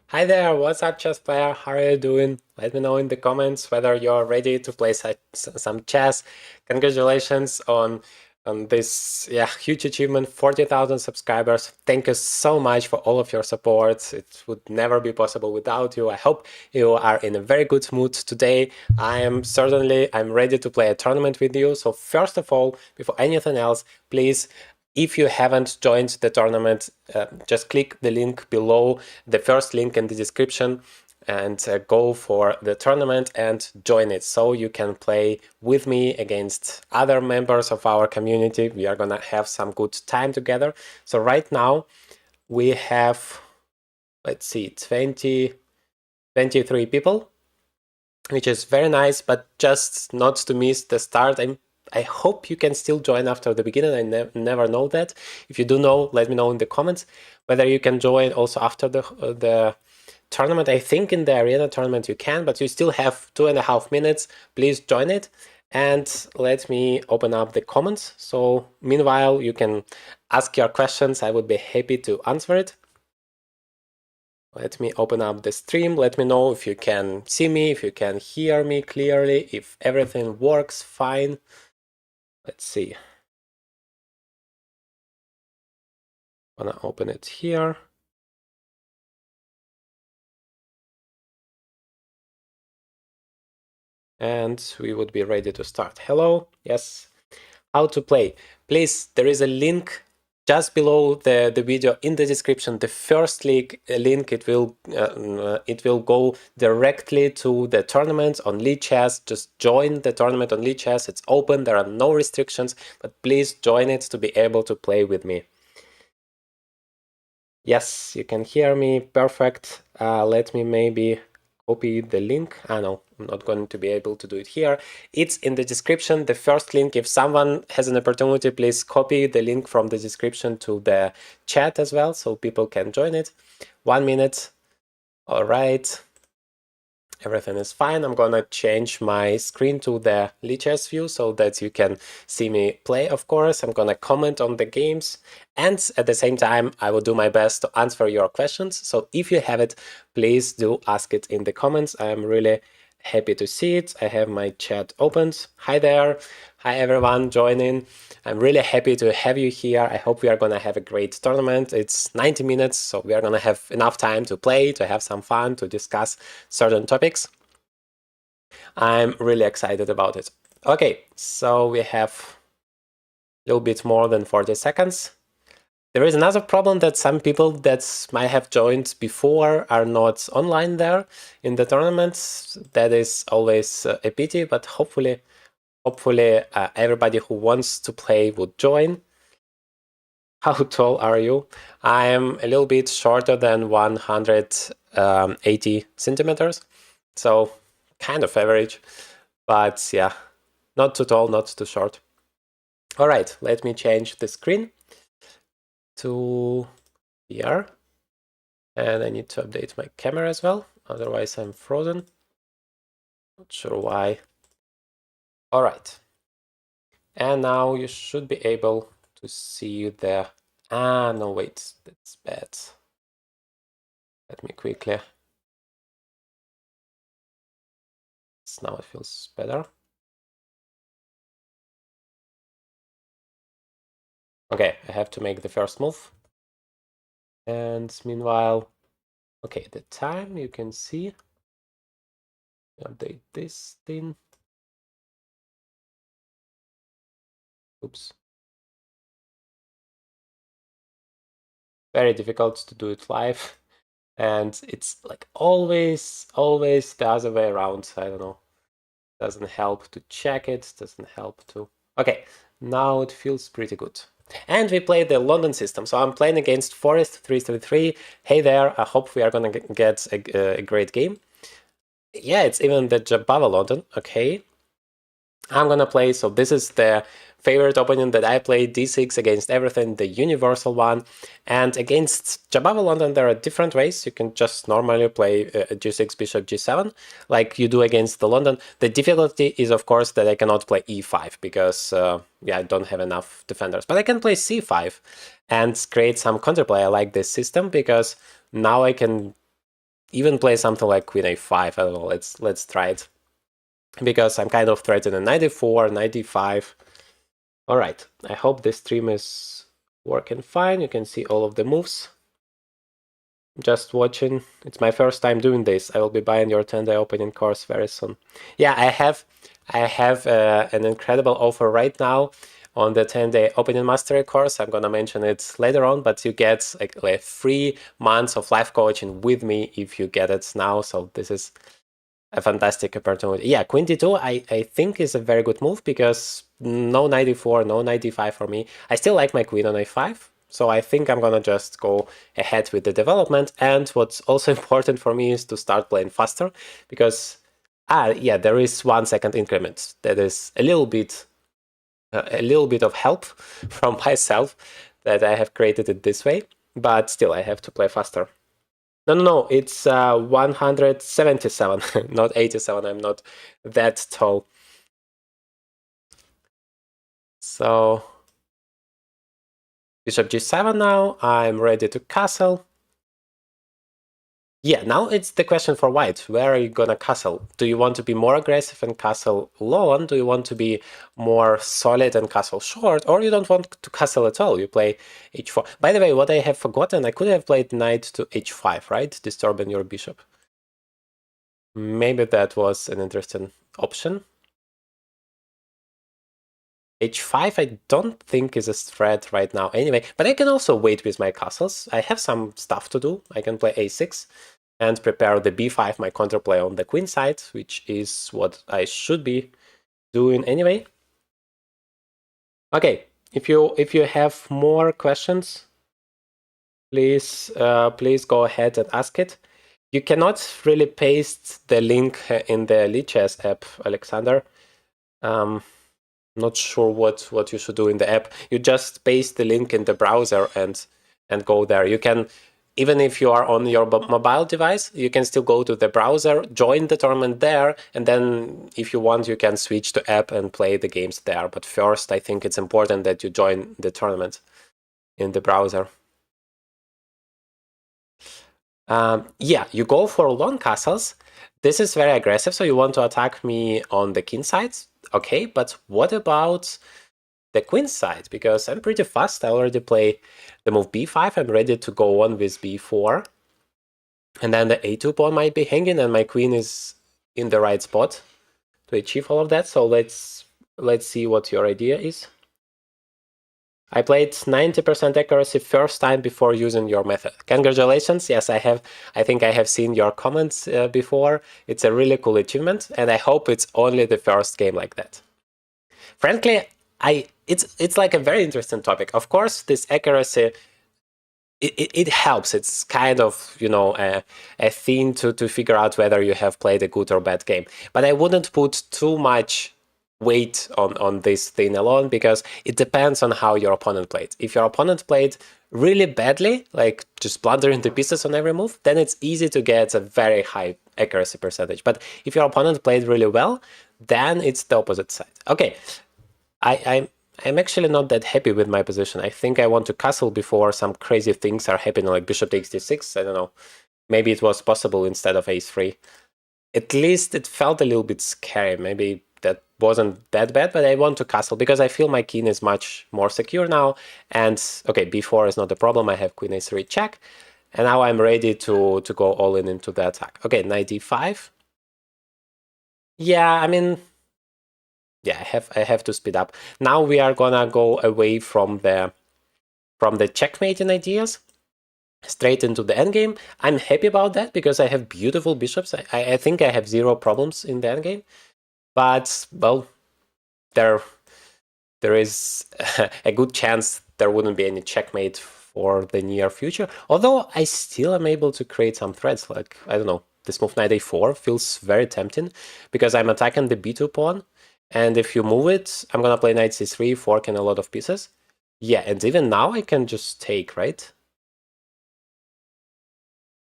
Hi there, what's up, chess player? How are you doing? Let me know in the comments whether you're ready to play some chess. Congratulations on this huge achievement, 40,000 subscribers. Thank you so much for all of your support. It would never be possible without you. I hope you are in a very good mood today. I'm ready to play a tournament with you. So first of all, before anything else, please, if you haven't joined the tournament, just click the link below, the first link in the description, and go for the tournament and join it so you can play with me against other members of our community. We are gonna have some good time together. So right now we have, let's see, 23 people, which is very nice, but just not to miss the start. I hope you can still join after the beginning. I never know that. If you do know, let me know in the comments whether you can join also after the tournament. I think in the arena tournament you can, but you still have 2.5 minutes. Please join it. And let me open up the comments. So meanwhile, you can ask your questions. I would be happy to answer it. Let me open up the stream. Let me know if you can see me, if you can hear me clearly, if everything works fine. Let's see. I'm gonna open it here. And we would be ready to start. Hello, yes. How to play. Please, there is a link just below the video in the description. The first link, it will go directly to the tournament on Lichess. Just join the tournament on Lichess. It's open, there are no restrictions, but please join it to be able to play with me. Yes, you can hear me, perfect. Let me maybe copy the link. No, I'm not going to be able to do it here. It's in the description, the first link. If someone has an opportunity, please copy the link from the description to the chat as well, so people can join it. 1 minute. All right. Everything is fine. I'm gonna change my screen to the Lichess view so that you can see me play, of course. I'm gonna comment on the games, and at the same time, I will do my best to answer your questions. So if you have it, please do ask it in the comments. I'm really happy to see it. I have my chat opened. Hi there. Hi everyone joining. I'm really happy to have you here. I hope we are gonna have a great tournament. It's 90 minutes, so we are gonna have enough time to play, to have some fun, to discuss certain topics. I'm really excited about it. Okay, so we have a little bit more than 40 seconds. There is another problem that some people that might have joined before are not online there in the tournaments. That is always a pity, but hopefully everybody who wants to play would join. How tall are you? I am a little bit shorter than 180 centimeters, so kind of average, but yeah, not too tall, not too short. All right, let me change the screen to here, and I need to update my camera as well, otherwise I'm frozen. Not sure why. All right, and now you should be able to see the... no, wait, that's bad. Let me quickly... Now it feels better. Okay, I have to make the first move. And meanwhile, okay, the time you can see. Update this thing. Oops. Very difficult to do it live. And it's like always the other way around. I don't know. Doesn't help to check it, doesn't help to... Okay, now it feels pretty good. And we play the London system. So I'm playing against Forest 333. Hey there, I hope we are gonna get a great game. Yeah, it's even the Jabava London. Okay. I'm gonna play, so this is the favorite opponent that I play, d6 against everything, the universal one. And against Jabava London, there are different ways. You can just normally play g6, bishop, g7, like you do against the London. The difficulty is, of course, that I cannot play e5 because, yeah, I don't have enough defenders. But I can play c5 and create some counterplay. I like this system because now I can even play something like queen a5. I don't know, let's try it. Because I'm kind of threatening 94, 95. All right, I hope this stream is working fine. You can see all of the moves. Just watching. It's my first time doing this. I will be buying your 10-day opening course very soon. Yeah, I have an incredible offer right now on the 10-day opening mastery course. I'm gonna mention it later on, but you get like 3 months of live coaching with me if you get it now. So this is a fantastic opportunity. Yeah, queen d2 I think is a very good move because no 94, no 95 for me. I still like my queen on a5. So I think I'm gonna just go ahead with the development. And what's also important for me is to start playing faster because yeah, there is 1 second increment. That is a little bit of help from myself that I have created it this way, but still I have to play faster. No, it's 177, not 87. I'm not that tall. So bishop g7 now. I'm ready to castle. Yeah, now it's the question for white. Where are you gonna castle? Do you want to be more aggressive and castle long? Do you want to be more solid and castle short? Or you don't want to castle at all? You play h4. By the way, what I have forgotten, I could have played knight to h5, right? Disturbing your bishop. Maybe that was an interesting option. h5 I don't think is a threat right now anyway, but I can also wait with my castles. I have some stuff to do. I can play a6 and prepare the b5, my counterplay on the queen side, which is what I should be doing anyway. Okay, if you have more questions, please go ahead and ask it. You cannot really paste the link in the Lichess app, Alexander. Not sure what you should do in the app. You just paste the link in the browser and go there. You can, even if you are on your mobile device, you can still go to the browser, join the tournament there, and then if you want, you can switch to app and play the games there. But first, I think it's important that you join the tournament in the browser. Yeah, you go for long castles. This is very aggressive, so you want to attack me on the king side. Okay, but what about the queen side? Because I'm pretty fast. I already play the move b5. I'm ready to go on with b4. And then the a2 pawn might be hanging, and my queen is in the right spot to achieve all of that. So let's see what your idea is. I played 90% accuracy first time before using your method. Congratulations. Yes, I have. I think I have seen your comments before. It's a really cool achievement, and I hope it's only the first game like that. Frankly, it's like a very interesting topic. Of course, this accuracy, it helps. It's kind of, you know, a thing to figure out whether you have played a good or bad game. But I wouldn't put too much weight on this thing alone, because it depends on how your opponent played. If your opponent played really badly, like just blundering the pieces on every move, then it's easy to get a very high accuracy percentage. But if your opponent played really well, then it's the opposite side. Okay, I'm actually not that happy with my position. I think I want to castle before some crazy things are happening, like bishop takes d6. I don't know. Maybe it was possible instead of a3. At least it felt a little bit scary. Maybe that wasn't that bad, but I want to castle because I feel my king is much more secure now. And okay, b4 is not a problem. I have queen a3 check. And now I'm ready to go all in into the attack. Okay, knight d5. Yeah, I mean, yeah, I have to speed up. Now we are gonna go away from the checkmating ideas straight into the endgame. I'm happy about that because I have beautiful bishops. I think I have 0 problems in the endgame. But well, there is a good chance there wouldn't be any checkmate for the near future. Although I still am able to create some threats. Like, I don't know, this move knight a4 feels very tempting because I'm attacking the b2 pawn. And if you move it, I'm gonna play knight c3, forking a lot of pieces. Yeah, and even now I can just take, right?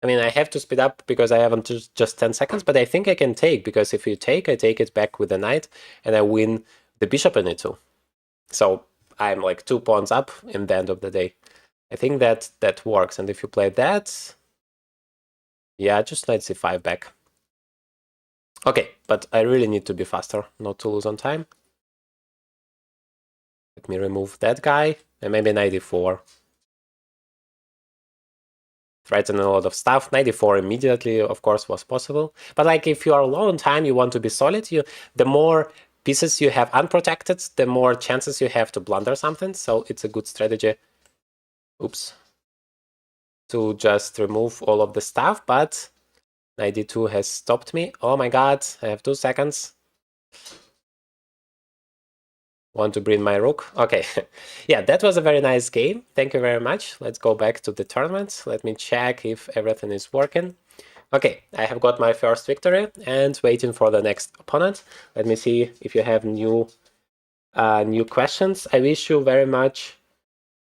I mean, I have to speed up because I haven't just 10 seconds, but I think I can take, because if you take, I take it back with the knight, and I win the bishop in it too. So I'm like 2 pawns up in the end of the day. I think that works, and if you play that, Yeah, just knight c5 back. Okay, but I really need to be faster, not to lose on time. Let me remove that guy, and maybe knight e4. Threaten a lot of stuff. Knight e4 immediately, of course, was possible. But like, if you are low on time, you want to be solid, the more pieces you have unprotected, the more chances you have to blunder something. So it's a good strategy. Oops. To just remove all of the stuff, but knight d2 has stopped me. Oh my god, I have 2 seconds. Want to bring my rook? Okay. Yeah, that was a very nice game. Thank you very much. Let's go back to the tournament. Let me check if everything is working. Okay, I have got my first victory and waiting for the next opponent. Let me see if you have new questions. I wish you very much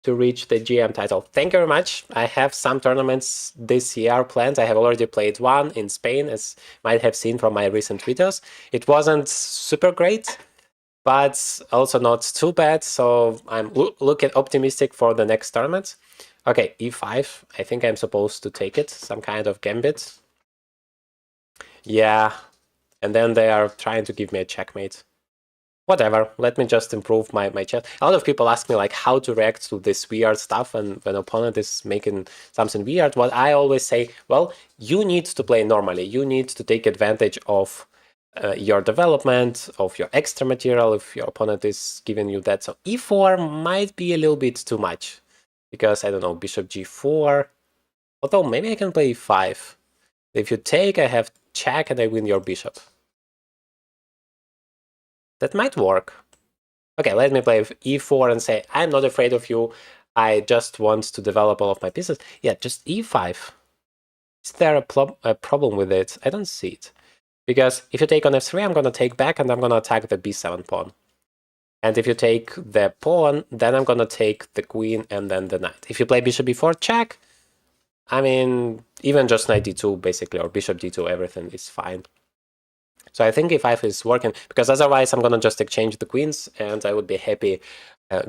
to reach the GM title. Thank you very much. I have some tournaments this year planned. I have already played one in Spain, as you might have seen from my recent videos. It wasn't super great, but also not too bad. So I'm looking optimistic for the next tournament. Okay, e5. I think I'm supposed to take it. Some kind of gambit. Yeah, and then they are trying to give me a checkmate. Whatever, let me just improve my chat. A lot of people ask me like how to react to this weird stuff and when opponent is making something weird. What I always say, well, you need to play normally. You need to take advantage of your development, of your extra material if your opponent is giving you that. So e4 might be a little bit too much because, I don't know, bishop g4. Although maybe I can play e5. If you take, I have check and I win your bishop. That might work. Okay, let me play e4 and say, I'm not afraid of you. I just want to develop all of my pieces. Yeah, just e5. Is there a problem with it? I don't see it. Because if you take on f3, I'm going to take back and I'm going to attack the b7 pawn. And if you take the pawn, then I'm going to take the queen and then the knight. If you play bishop b4, check. I mean, even just knight d2, basically, or bishop d2, everything is fine. So I think e5 is working, because otherwise I'm going to just exchange the queens, and I would be happy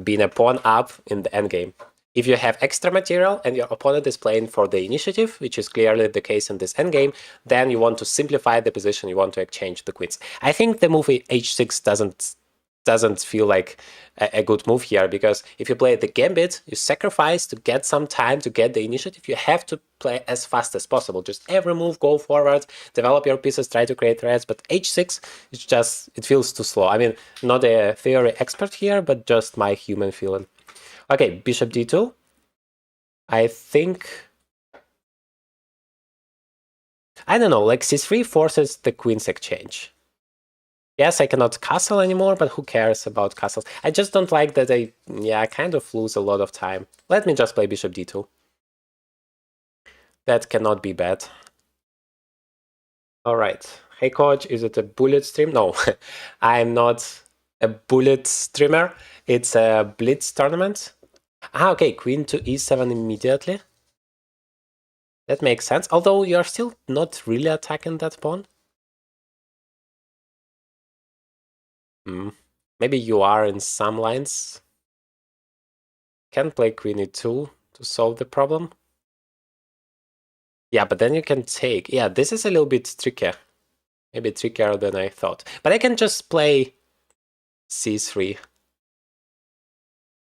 being a pawn up in the endgame. If you have extra material and your opponent is playing for the initiative, which is clearly the case in this endgame, then you want to simplify the position, you want to exchange the queens. I think the move h6 doesn't feel like a good move here, because if you play the gambit, you sacrifice to get some time to get the initiative. You have to play as fast as possible. Just every move, go forward, develop your pieces, try to create threats. But h6, it feels too slow. I mean, not a theory expert here, but just my human feeling. Okay, bishop d2. I think, I don't know, like c3 forces the queen's exchange. Yes, I cannot castle anymore, but who cares about castles? I just don't like that I kind of lose a lot of time. Let me just play bishop d2. That cannot be bad. All right. Hey, coach, is it a bullet stream? No, I'm not a bullet streamer. It's a blitz tournament. Ah, okay, queen to e7 immediately. That makes sense, although you're still not really attacking that pawn. Maybe you are in some lines. Can play queen e2 to solve the problem. Yeah, but then you can take... Yeah, this is a little bit trickier. Maybe trickier than I thought. But I can just play c3.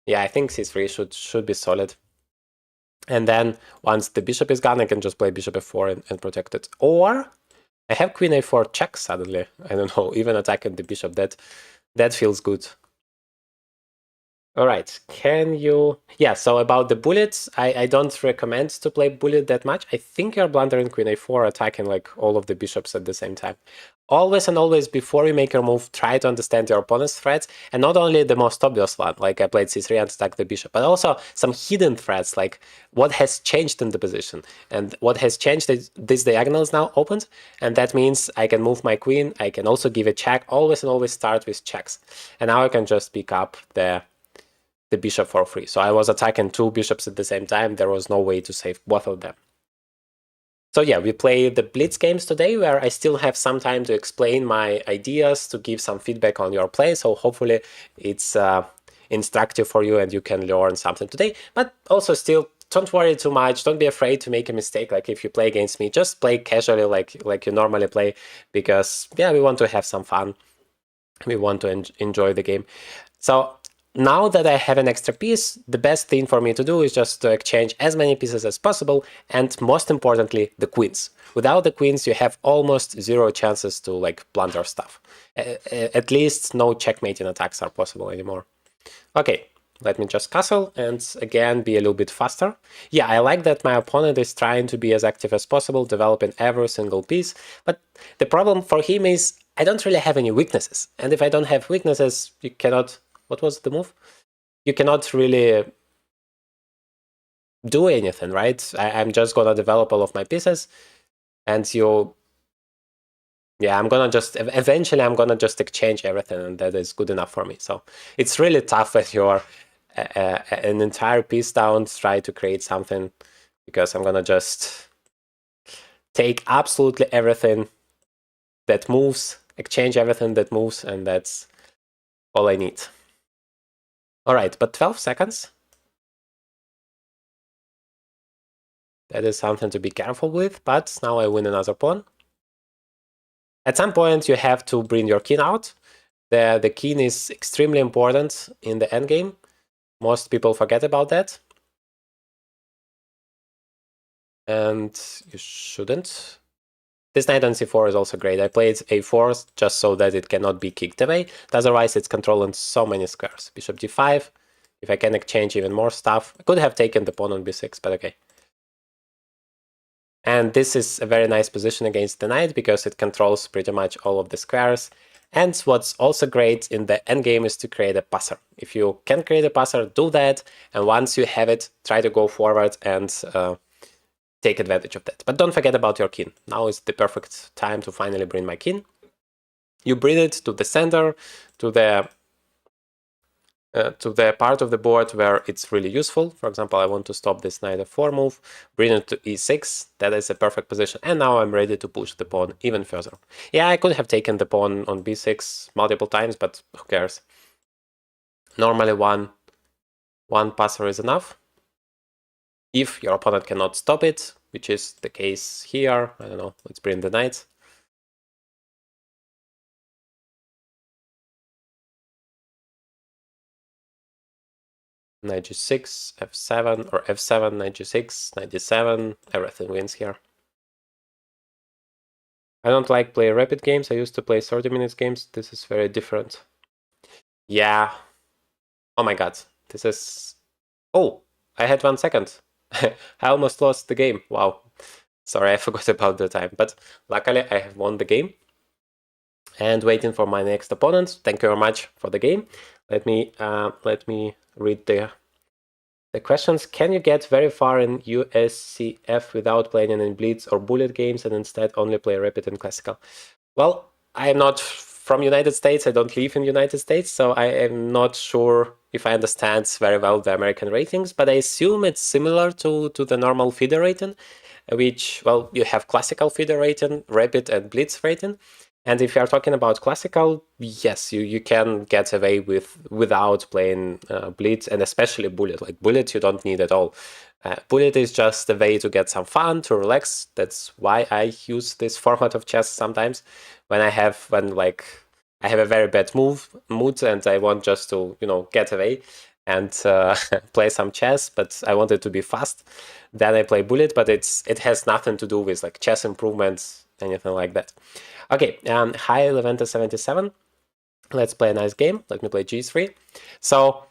Yeah, I think c3 should be solid. And then once the bishop is gone, I can just play bishop f4 and protect it. Or I have queen a4 check suddenly. I don't know, even attacking the bishop, that feels good. All right, can you... Yeah, so about the bullets, I don't recommend to play bullet that much. I think you're blundering queen a4, attacking like all of the bishops at the same time. Always and always, before you make your move, try to understand your opponent's threats, and not only the most obvious one, like I played c3 and attacked the bishop, but also some hidden threats, like what has changed in the position. And what has changed is this diagonal is now opened, and that means I can move my queen, I can also give a check, always and always start with checks. And now I can just pick up the bishop for free. So I was attacking two bishops at the same time. There was no way to save both of them. So yeah, we play the blitz games today, where I still have some time to explain my ideas, to give some feedback on your play. So hopefully it's instructive for you and you can learn something today, but also still don't worry too much. Don't be afraid to make a mistake. Like if you play against me, just play casually like you normally play, because yeah, we want to have some fun. We want to enjoy the game. So now that I have an extra piece, the best thing for me to do is just to exchange as many pieces as possible, and most importantly, the queens. Without the queens, you have almost zero chances to like blunder stuff. At least no checkmating attacks are possible anymore. Okay, let me just castle and again be a little bit faster. Yeah, I like that my opponent is trying to be as active as possible, developing every single piece, but the problem for him is I don't really have any weaknesses. And if I don't have weaknesses, you cannot... What was the move? You cannot really do anything, right? I'm just gonna develop all of my pieces, and you... Yeah, I'm gonna just... Eventually, I'm gonna just exchange everything, and that is good enough for me. So it's really tough when you're an entire piece down to try to create something, because I'm gonna just take absolutely everything that moves, exchange everything that moves, and that's all I need. All right, but 12 seconds. That is something to be careful with, but now I win another pawn. At some point, you have to bring your king out. The king is extremely important in the endgame. Most people forget about that. And you shouldn't. This knight on c4 is also great. I played a4 just so that it cannot be kicked away. Otherwise, it's controlling so many squares. Bishop d5. If I can exchange even more stuff. I could have taken the pawn on b6, but okay. And this is a very nice position against the knight because it controls pretty much all of the squares. And what's also great in the endgame is to create a passer. If you can create a passer, do that. And once you have it, try to go forward and take advantage of that. But don't forget about your king. Now is the perfect time to finally bring my king. You bring it to the center, to the part of the board where it's really useful. For example, I want to stop this knight f4 move, bring it to e6. That is a perfect position. And now I'm ready to push the pawn even further. Yeah, I could have taken the pawn on b6 multiple times, but who cares? Normally one passer is enough. If your opponent cannot stop it, which is the case here, I don't know, let's bring the knight. Knight g6, f7, or f7, knight g6, knight d7, everything wins here. I don't like play rapid games. I used to play 30 minutes games. This is very different. Yeah. Oh my god. This is... Oh, I had 1 second. I almost lost the game. Wow. Sorry, I forgot about the time. But luckily, I have won the game. And waiting for my next opponent. Thank you very much for the game. Let me read the questions. Can you get very far in USCF without playing any Blitz or Bullet games and instead only play Rapid and Classical? Well, I am not from United States. I don't live in United States, so I am not sure if I understand very well the American ratings, but I assume it's similar to the normal FIDE rating, which, well, you have Classical FIDE rating, Rapid and Blitz rating. And if you are talking about Classical, yes, you can get away without playing Blitz, and especially Bullet. Like Bullet, you don't need at all. Bullet is just a way to get some fun, to relax. That's why I use this format of chess sometimes when I have a very bad mood and I want just to get away and play some chess, but I want it to be fast. Then I play Bullet, but it has nothing to do with like chess improvements, anything like that. Okay, hi Leventa77. Let's play a nice game. Let me play g3. So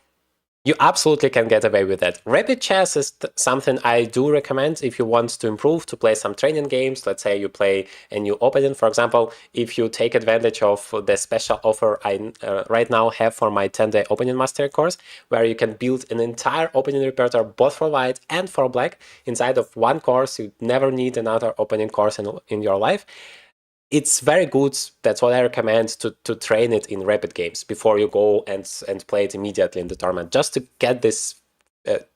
you absolutely can get away with that. Rapid chess is something I do recommend if you want to improve, to play some training games. Let's say you play a new opening, for example. If you take advantage of the special offer I right now have for my 10-day opening mastery course, where you can build an entire opening repertoire both for white and for black inside of one course. You never need another opening course in your life. It's very good. That's what I recommend, to train it in rapid games before you go and play it immediately in the tournament, just to get this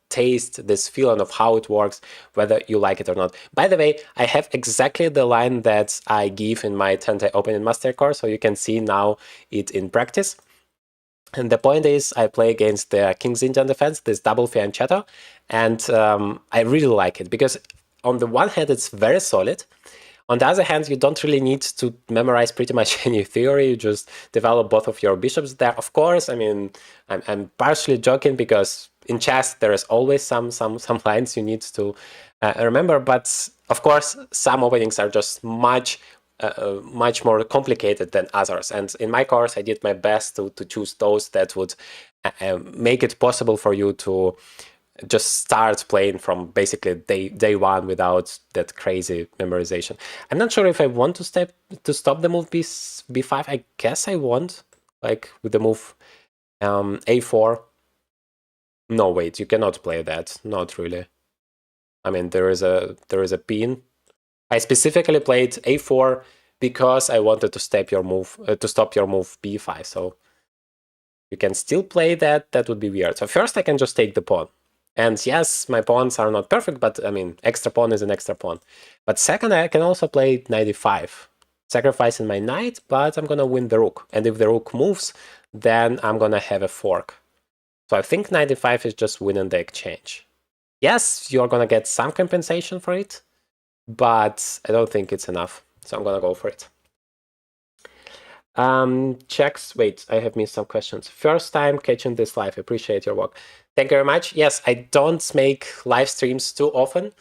taste, this feeling of how it works, whether you like it or not. By the way, I have exactly the line that I give in my 10-day opening master course, so you can see now it in practice. And the point is, I play against the King's Indian Defense, this double fianchetto, and I really like it because on the one hand, it's very solid. On the other hand, you don't really need to memorize pretty much any theory. You just develop both of your bishops there. Of course, I mean, I'm partially joking because in chess there is always some lines you need to remember. But of course, some openings are just much more complicated than others. And in my course, I did my best to choose those that would make it possible for you to just start playing from basically day one without that crazy memorization. I'm not sure if I want to stop the move b5. I guess I want, like with the move a4. No, wait, you cannot play that. Not really. I mean, there is a pin. I specifically played a4 because I wanted to stop your move b5. So you can still play that. That would be weird. So first I can just take the pawn. And yes, my pawns are not perfect, but I mean, extra pawn is an extra pawn. But second, I can also play knight e5, sacrificing my knight, but I'm gonna win the rook. And if the rook moves, then I'm gonna have a fork. So I think knight e5 is just winning the exchange. Yes, you're gonna get some compensation for it, but I don't think it's enough. So I'm gonna go for it. Checks. Wait, I have missed some questions. First time catching this live. Appreciate your work. Thank you very much. Yes, I don't make live streams too often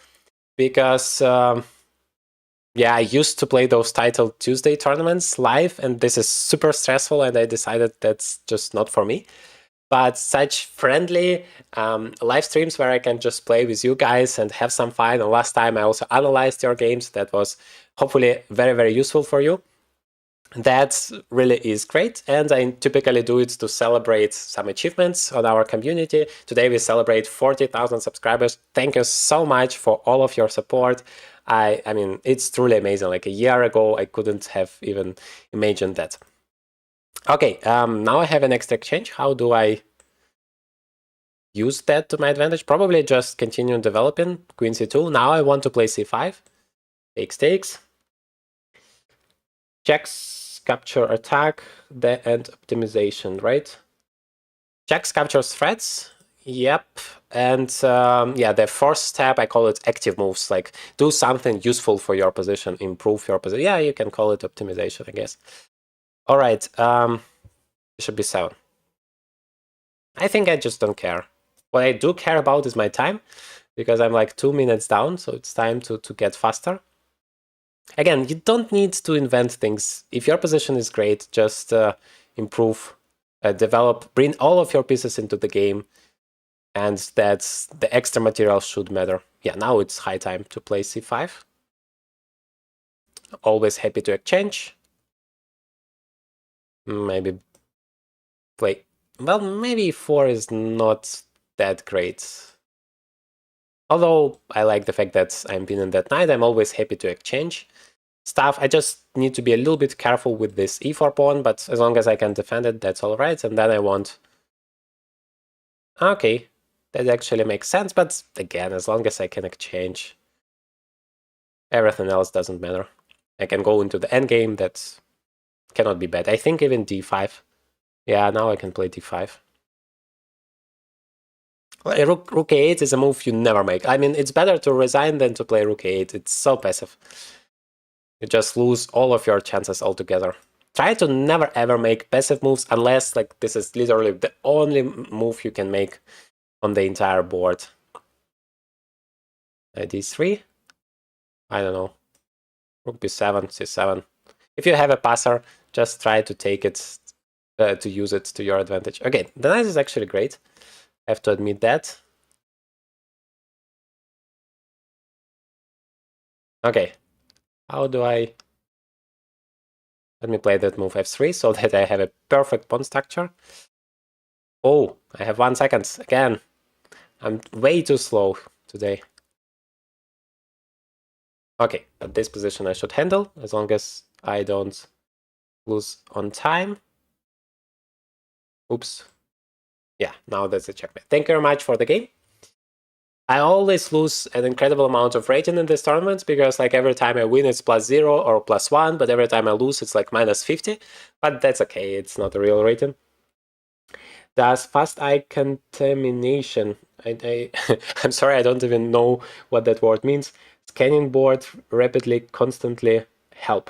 because, yeah, I used to play those Title Tuesday tournaments live, and this is super stressful, and I decided that's just not for me. But such friendly live streams where I can just play with you guys and have some fun. And last time I also analyzed your games. That was hopefully very, very useful for you. That really is great, and I typically do it to celebrate some achievements on our community. Today we celebrate 40,000 subscribers. Thank you so much for all of your support. I mean, it's truly amazing. Like a year ago, I couldn't have even imagined that. Okay, now I have an extra exchange. How do I use that to my advantage? Probably just continue developing. Queen c2. Now I want to play c5. Takes. Checks, capture, attack, and optimization, right? Checks, captures, threats. Yep. And yeah, the first step, I call it active moves, like do something useful for your position, improve your position. Yeah, you can call it optimization, I guess. All right, bishop b7. I think I just don't care. What I do care about is my time, because I'm like 2 minutes down, so it's time to get faster. Again, you don't need to invent things. If your position is great, just improve, develop, bring all of your pieces into the game, and that's the extra material should matter. Yeah, now it's high time to play c5. Always happy to exchange. Maybe play... Well, maybe 4 is not that great. Although I like the fact that I'm pinning that knight, I'm always happy to exchange stuff. I just need to be a little bit careful with this e4 pawn, but as long as I can defend it, that's all right. And then I want... Okay, that actually makes sense, but again, as long as I can exchange, everything else doesn't matter. I can go into the endgame, that cannot be bad. I think even d5. Yeah, now I can play d5. Rook a8 is a move you never make. I mean, it's better to resign than to play rook a8. It's so passive. You just lose all of your chances altogether. Try to never ever make passive moves unless like this is literally the only move you can make on the entire board. d3? I don't know. Rook b7, c7. If you have a passer, just try to take it, to use it to your advantage. Okay, the knight is actually great. I have to admit that. Okay, how do I... Let me play that move f3 so that I have a perfect pawn structure. Oh, I have 1 second again. I'm way too slow today. Okay, but this position I should handle as long as I don't lose on time. Oops. Yeah, now that's a checkmate. Thank you very much for the game. I always lose an incredible amount of rating in these tournaments because like every time I win it's +0 or +1, but every time I lose it's like -50. But that's okay, it's not a real rating. Does fast eye contamination, I'm sorry, I don't even know what that word means. Scanning board rapidly, constantly help.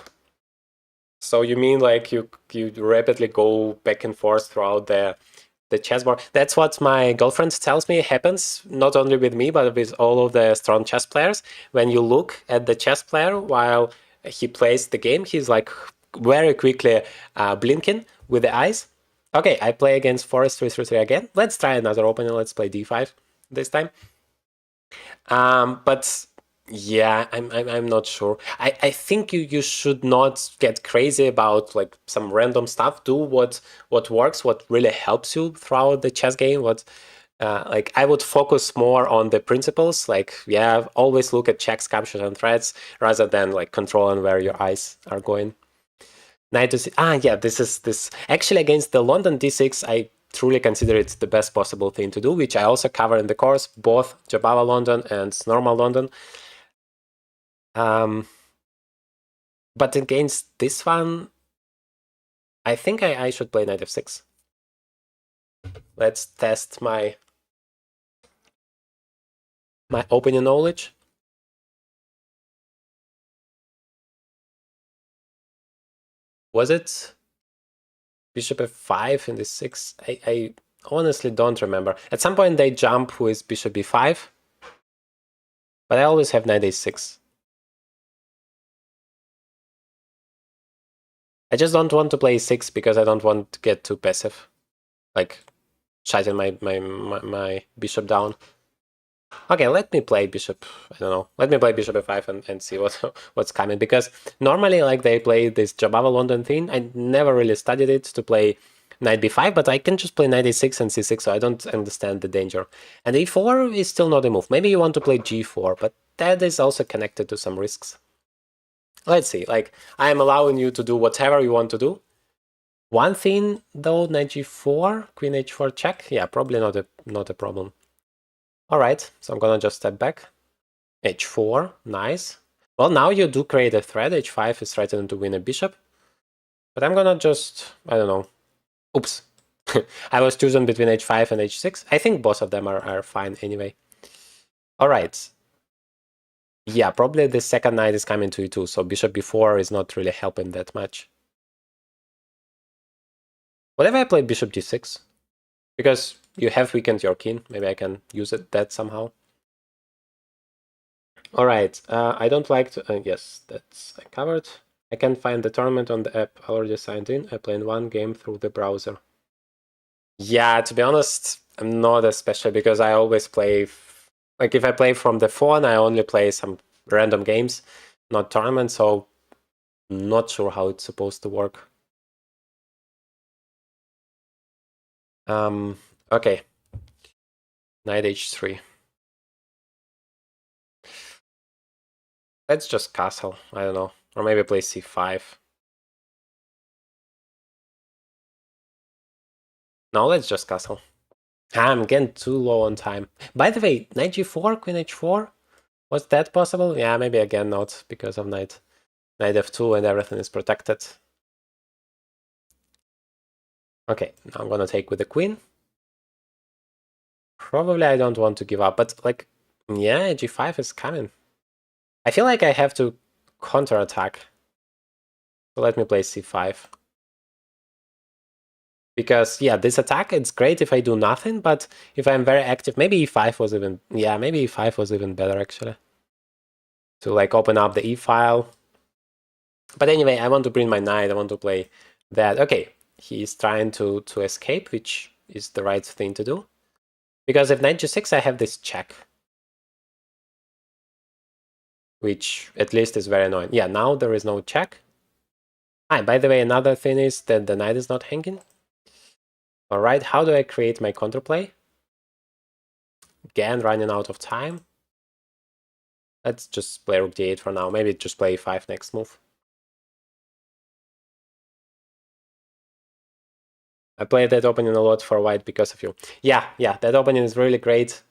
So you mean like you rapidly go back and forth throughout the chessboard? That's what my girlfriend tells me happens not only with me but with all of the strong chess players. When you look at the chess player while he plays the game, he's like very quickly blinking with the eyes. Okay, I play against Forest 333 again. Let's try another opening. Let's play d5 this time. But yeah, I'm not sure. I think you should not get crazy about like some random stuff. Do what works, what really helps you throughout the chess game. What like I would focus more on the principles. Like yeah, always look at checks, captures, and threats rather than like controlling where your eyes are going. Knight to yeah, this is this actually against the London d6. I truly consider it the best possible thing to do, which I also cover in the course, both Jobava London and normal London. But against this one, I think I should play knight f6. Let's test my opening knowledge. Was it bishop f5 in the 6? I honestly don't remember. At some point they jump with bishop b5, but I always have knight a6. I just don't want to play 6 because I don't want to get too passive, like shutting my bishop down. Okay, let me play bishop. I don't know. Let me play bishop f5 and see what's coming, because normally like they play this Jobava London thing. I never really studied it to play knight b5, but I can just play knight a6 and c6, so I don't understand the danger. And e4 is still not a move. Maybe you want to play g4, but that is also connected to some risks. Let's see. Like I am allowing you to do whatever you want to do. One thing though, knight g4, queen h4 check. Yeah, probably not a problem. All right, so I'm gonna just step back. h4, nice. Well, now you do create a threat. h5 is threatening to win a bishop. But I'm gonna just, I don't know. Oops. I was choosing between h5 and h6. I think both of them are fine anyway. All right. Yeah, probably the second knight is coming to e2, so bishop b4 is not really helping that much. What if I play bishop d6? Because you have weakened your king. Maybe I can use that somehow. All right. I don't like to... yes, that's covered. I can't find the tournament on the app. I already signed in. I played one game through the browser. Yeah, to be honest, I'm not especially, because I always play... like if I play from the phone, I only play some random games, not tournaments, so I'm not sure how it's supposed to work. Okay. Knight h3. Let's just castle. I don't know. Or maybe play c5. No, let's just castle. I'm getting too low on time. By the way, knight g4, queen h4? Was that possible? Yeah, maybe again not, because of knight f2 and everything is protected. Okay, now I'm gonna take with the queen. Probably I don't want to give up, but like, yeah, g5 is coming. I feel like I have to counterattack. So let me play c5. Because, yeah, this attack, it's great if I do nothing, but if I'm very active, maybe e5 was even... yeah, maybe e5 was even better, actually. To, like, open up the e-file. But anyway, I want to bring my knight, I want to play that. Okay, he's trying to escape, which is the right thing to do. Because if knight g6, I have this check. Which, at least, is very annoying. Yeah, now there is no check. By the way, another thing is that the knight is not hanging. All right, how do I create my counterplay? Again, running out of time. Let's just play rook d8 for now. Maybe just play e5 next move. I played that opening a lot for white because of you. Yeah, that opening is really great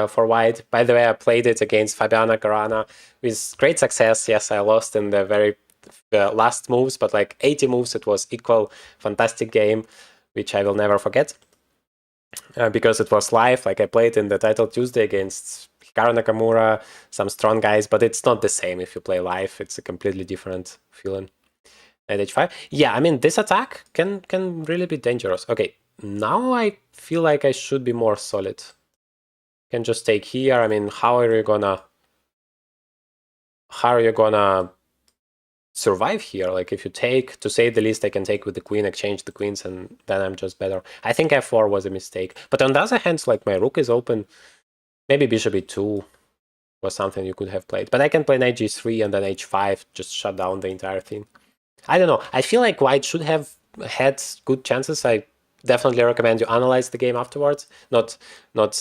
for white. By the way, I played it against Fabiana Caruana with great success. Yes, I lost in the very last moves, but like 80 moves, it was equal fantastic game, which I will never forget. because it was live. Like I played in the title Tuesday against Hikaru Nakamura, some strong guys, but it's not the same if you play live. It's a completely different feeling. At h5, yeah, I mean this attack can really be dangerous. Okay, now I feel like I should be more solid. Can just take here. I mean, how are you gonna survive here? Like if you take, to say the least, I can take with the queen, exchange the queens, and then I'm just better. I think f4 was a mistake. But on the other hand, like my rook is open. Maybe bishop e2 was something you could have played. But I can play knight g3 and then h5, just shut down the entire thing. I don't know. I feel like white should have had good chances. I definitely recommend you analyze the game afterwards, not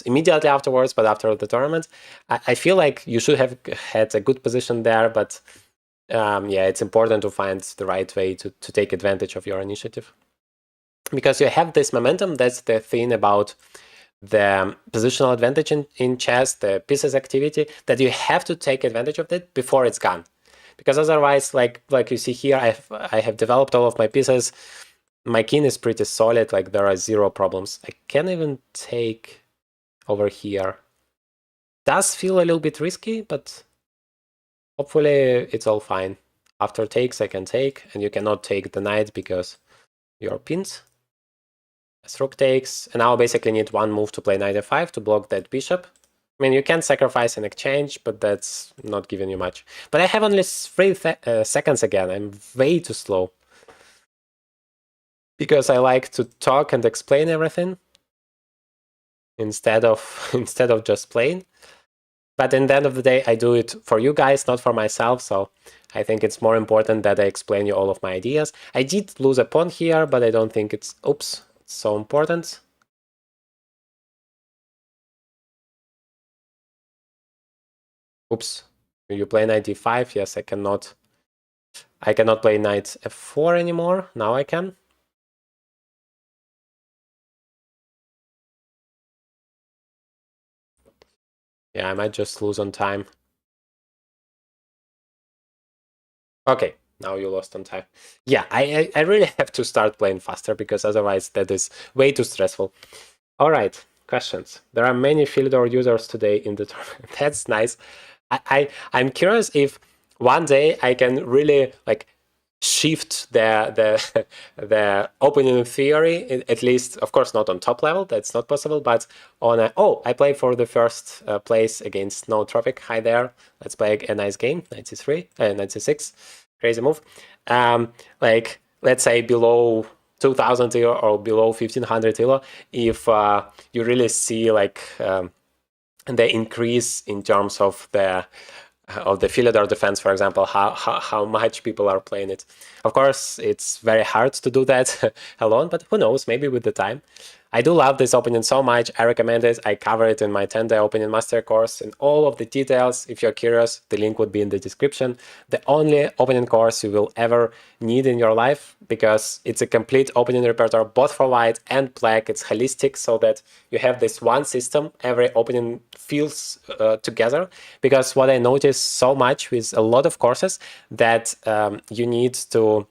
immediately afterwards, but after the tournament. I feel like you should have had a good position there, but yeah, it's important to find the right way to take advantage of your initiative. Because you have this momentum, that's the thing about the positional advantage in chess, the pieces activity, that you have to take advantage of it before it's gone. Because otherwise, like you see here, I have developed all of my pieces. My king is pretty solid, like there are zero problems. I can't even take over here. Does feel a little bit risky, but hopefully it's all fine. After takes, I can take, and you cannot take the knight because you're pinned. As rook takes, and now I basically need one move to play knight f5 to block that bishop. I mean, you can sacrifice an exchange, but that's not giving you much. But I have only 3 seconds again. I'm way too slow. Because I like to talk and explain everything instead of just playing. But in the end of the day, I do it for you guys, not for myself. So I think it's more important that I explain you all of my ideas. I did lose a pawn here, but I don't think it's, oops, it's so important. Oops, you play knight d5? Yes, I cannot play knight f4 anymore. Now I can. Yeah, I might just lose on time. Okay, now you lost on time. Yeah, I really have to start playing faster because otherwise that is way too stressful. All right, questions. There are many Philidor users today in the tournament. That's nice. I'm curious if one day I can really like shift the opening theory, at least, of course, not on top level, that's not possible, but on a, oh, I play for the first place against Nootropic. Hi there. Let's play a nice game. 93, 96. Crazy move. Like, let's say below 2000 elo or below 1500 elo, if you really see like the increase in terms of the Philidor defense, for example, how much people are playing it. Of course, it's very hard to do that alone, but who knows, maybe with the time. I do love this opening so much. I recommend it. I cover it in my 10-day opening master course and all of the details. If you're curious, the link would be in the description. The only opening course you will ever need in your life, because it's a complete opening repertoire, both for white and black. It's holistic, so that you have this one system. Every opening feels together. Because what I notice so much with a lot of courses, that you need to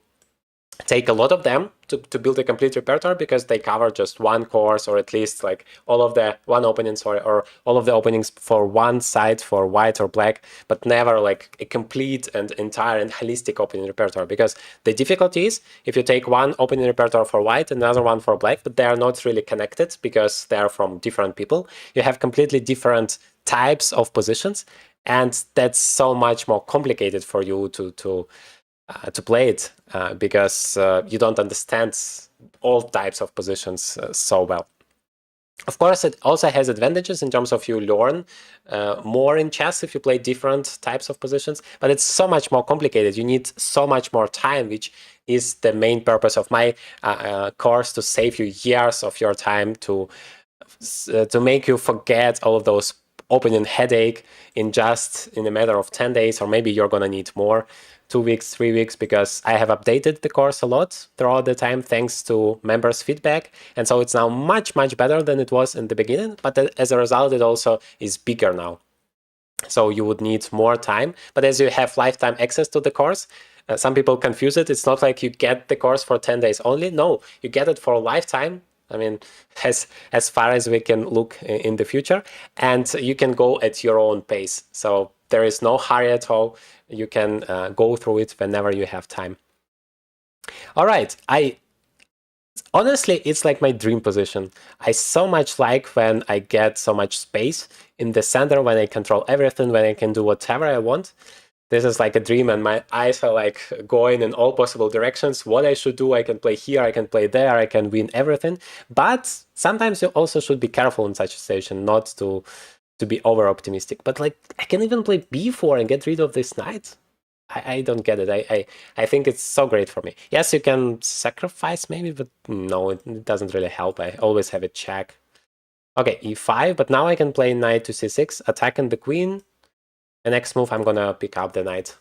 take a lot of them to build a complete repertoire, because they cover just one course, or at least like all of the one opening, sorry, or all of the openings for one side for white or black, but never like a complete and entire and holistic opening repertoire. Because the difficulty is if you take one opening repertoire for white and another one for black, but they are not really connected because they are from different people, you have completely different types of positions, and that's so much more complicated for you to play it, because you don't understand all types of positions so well. Of course, it also has advantages in terms of you learn more in chess if you play different types of positions, but it's so much more complicated. You need so much more time, which is the main purpose of my course, to save you years of your time, to make you forget all of those opening headache in a matter of 10 days, or maybe you're gonna need more. 2 weeks, 3 weeks, because I have updated the course a lot throughout the time thanks to members' feedback. And so it's now much, much better than it was in the beginning. But as a result, it also is bigger now. So you would need more time. But as you have lifetime access to the course, some people confuse it. It's not like you get the course for 10 days only. No, you get it for a lifetime. I mean, as far as we can look in the future, and you can go at your own pace. So there is no hurry at all. You can go through it whenever you have time. All right, honestly, it's like my dream position. I so much like when I get so much space in the center, when I control everything, when I can do whatever I want. This is like a dream, and my eyes are like going in all possible directions. What I should do, I can play here, I can play there, I can win everything. But sometimes you also should be careful in such a situation, not to be over optimistic. But like, I can even play b4 and get rid of this knight. I don't get it. I think it's so great for me. Yes, you can sacrifice maybe, but no, it doesn't really help. I always have a check. Okay, e5, but now I can play knight to c6, attacking the queen. The next move, I'm gonna pick up the knight.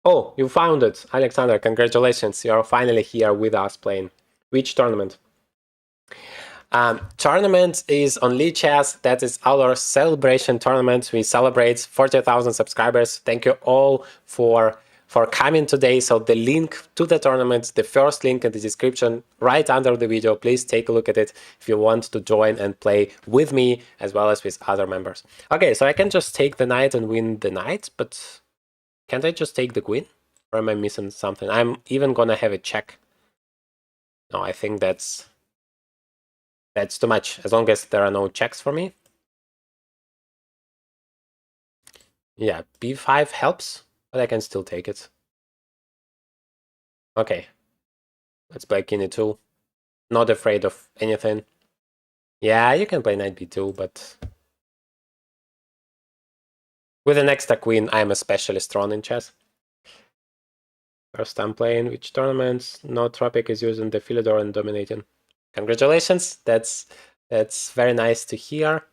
Oh, you found it, Alexander. Congratulations. You're finally here with us playing. Which tournament? Tournament is on Lichess. That is our celebration tournament. We celebrate 40,000 subscribers. Thank you all for coming today. So the link to the tournament, the first link in the description right under the video. Please take a look at it if you want to join and play with me as well as with other members. Okay, so I can just take the knight and win the knight, but can't I just take the queen? Or am I missing something? I'm even gonna have a check. No, I think that's too much, as long as there are no checks for me. Yeah, b5 helps, but I can still take it. Okay. Let's play king e2. Not afraid of anything. Yeah, you can play knight b2, but with an extra queen, I'm especially strong in chess. First time playing which tournaments? No Tropic is using the Philidor and dominating. Congratulations, that's very nice to hear.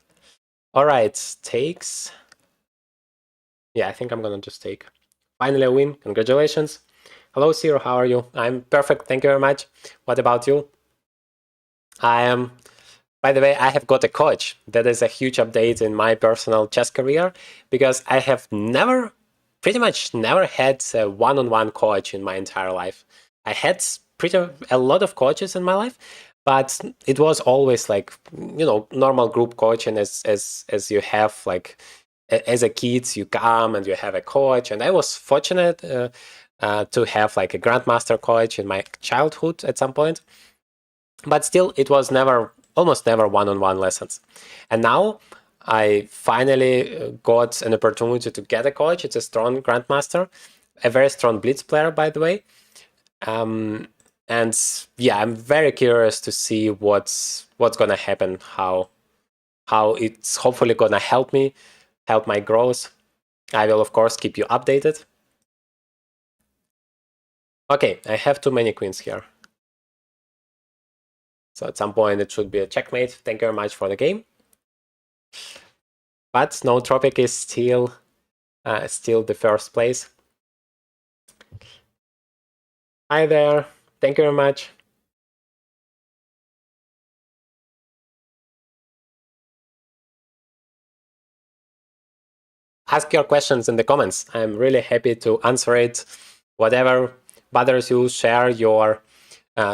All right, takes. Yeah, I think I'm gonna just take. Finally a win, congratulations. Hello, Ciro, how are you? I'm perfect, thank you very much. What about you? I am, by the way, I have got a coach. That is a huge update in my personal chess career, because I have pretty much never had a one-on-one coach in my entire life. I had a lot of coaches in my life, but it was always like, normal group coaching as you have like as a kid, you come and you have a coach. And I was fortunate to have like a grandmaster coach in my childhood at some point, but still it was almost never one-on-one lessons. And now I finally got an opportunity to get a coach. It's a strong grandmaster, a very strong blitz player, by the way. And yeah, I'm very curious to see what's gonna happen, how it's hopefully gonna help my growth. I will of course keep you updated. Okay, I have too many queens here. So at some point it should be a checkmate. Thank you very much for the game. But no Tropic is still the first place. Hi there. Thank you very much. Ask your questions in the comments. I'm really happy to answer it. Whatever bothers you, share your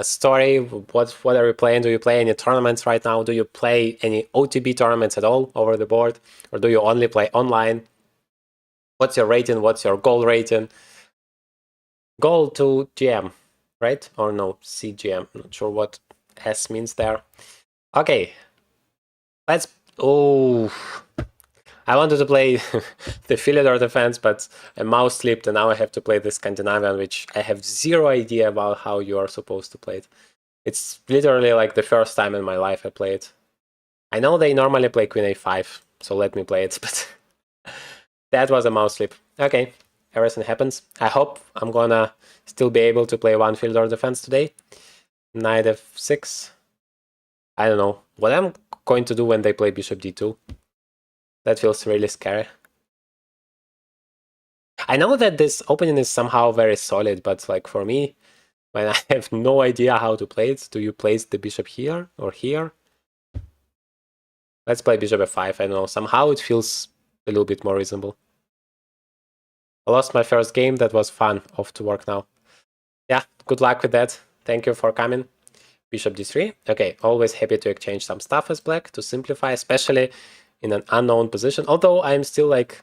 story. What are you playing? Do you play any tournaments right now? Do you play any OTB tournaments at all over the board? Or do you only play online? What's your rating? What's your goal rating? Goal to GM, right? Or no, CGM. Not sure what S means there. Okay. Let's... Oh... I wanted to play the Philidor defense, but a mouse slipped, and now I have to play the Scandinavian, which I have zero idea about how you are supposed to play it. It's literally like the first time in my life I play it. I know they normally play Queen a5, so let me play it, but that was a mouse slip. Okay, everything happens. I hope I'm gonna still be able to play one Philidor defense today. Knight f6. I don't know what I'm going to do when they play Bishop d2. That feels really scary. I know that this opening is somehow very solid, but like for me, when I have no idea how to play it, do you place the bishop here or here? Let's play bishop f5. I don't know, somehow it feels a little bit more reasonable. I lost my first game. That was fun. Off to work now. Yeah, good luck with that. Thank you for coming. Bishop d3. Okay, always happy to exchange some stuff as black to simplify, especially in an unknown position. Although I'm still like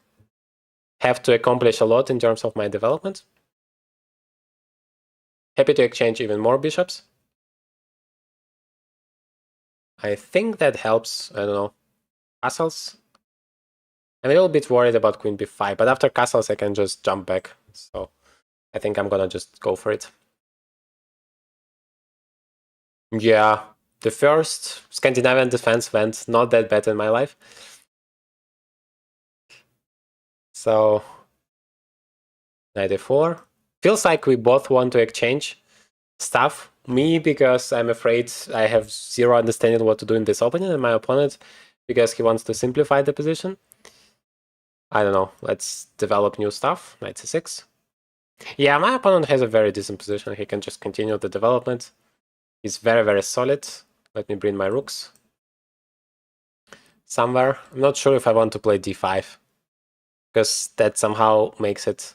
have to accomplish a lot in terms of my development. Happy to exchange even more bishops. I think that helps. I don't know. Castles. I'm a little bit worried about queen b5, but after castles I can just jump back. So I think I'm gonna just go for it. Yeah, the first Scandinavian defense went not that bad in my life. So 94. Feels like we both want to exchange stuff. Me, because I'm afraid I have zero understanding what to do in this opening, and my opponent, because he wants to simplify the position. I don't know. Let's develop new stuff. Knight c6. Yeah, my opponent has a very decent position. He can just continue the development. He's very, very solid. Let me bring my rooks somewhere. I'm not sure if I want to play d5, because that somehow makes it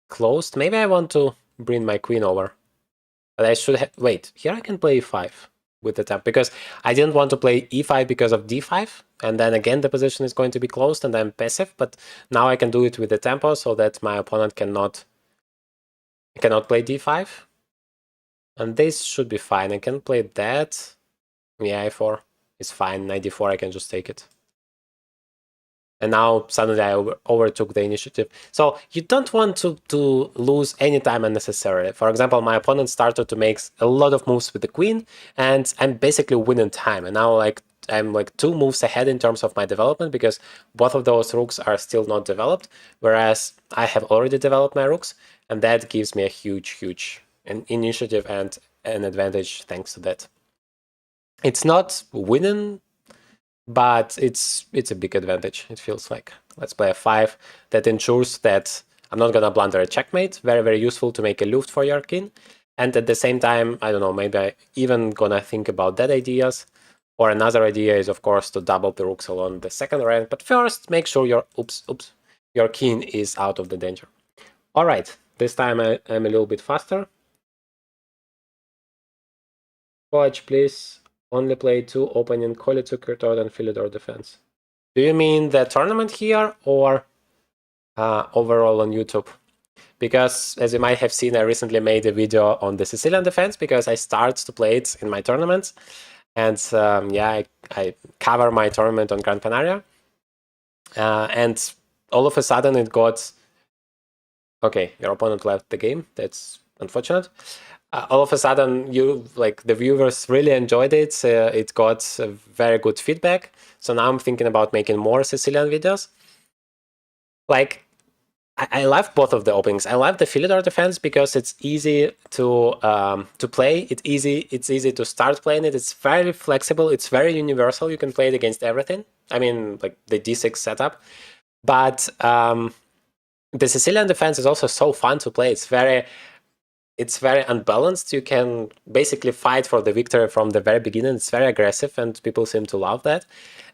closed. Maybe I want to bring my queen over. But I should have... Wait, here I can play e5 with the tap, because I didn't want to play e5 because of d5, and then again the position is going to be closed and I'm passive, but now I can do it with the tempo so that my opponent cannot play d5. And this should be fine. I can play that. Yeah, a4 is fine. Knight d4, I can just take it. And now suddenly I overtook the initiative. So you don't want to lose any time unnecessarily. For example, my opponent started to make a lot of moves with the queen, and I'm basically winning time. And now I'm like 2 moves ahead in terms of my development, because both of those rooks are still not developed, whereas I have already developed my rooks, and that gives me a huge initiative and an advantage thanks to that. It's not winning, but it's a big advantage, it feels like. Let's play a5. That ensures that I'm not gonna blunder a checkmate. Very, very useful to make a luft for your king. And at the same time, I don't know, maybe I even gonna think about that ideas. Or another idea is, of course, to double the rooks along the second rank. But first, make sure your king is out of the danger. All right, this time I'm a little bit faster. Watch, please. Only play 2 opening Kolychuk, Kurtot, and Philidor defense. Do you mean the tournament here or overall on YouTube? Because as you might have seen, I recently made a video on the Sicilian defense because I start to play it in my tournaments. And yeah, I cover my tournament on Gran Canaria. And all of a sudden it got... Okay, your opponent left the game. That's unfortunate. All of a sudden, the viewers really enjoyed it. It got very good feedback. So now I'm thinking about making more Sicilian videos. Like, I love both of the openings. I love the Philidor defense because it's easy to play. It's easy to start playing it. It's very flexible. It's very universal. You can play it against everything. I mean, like the d6 setup. But the Sicilian defense is also so fun to play. It's very unbalanced. You can basically fight for the victory from the very beginning. It's very aggressive, and people seem to love that.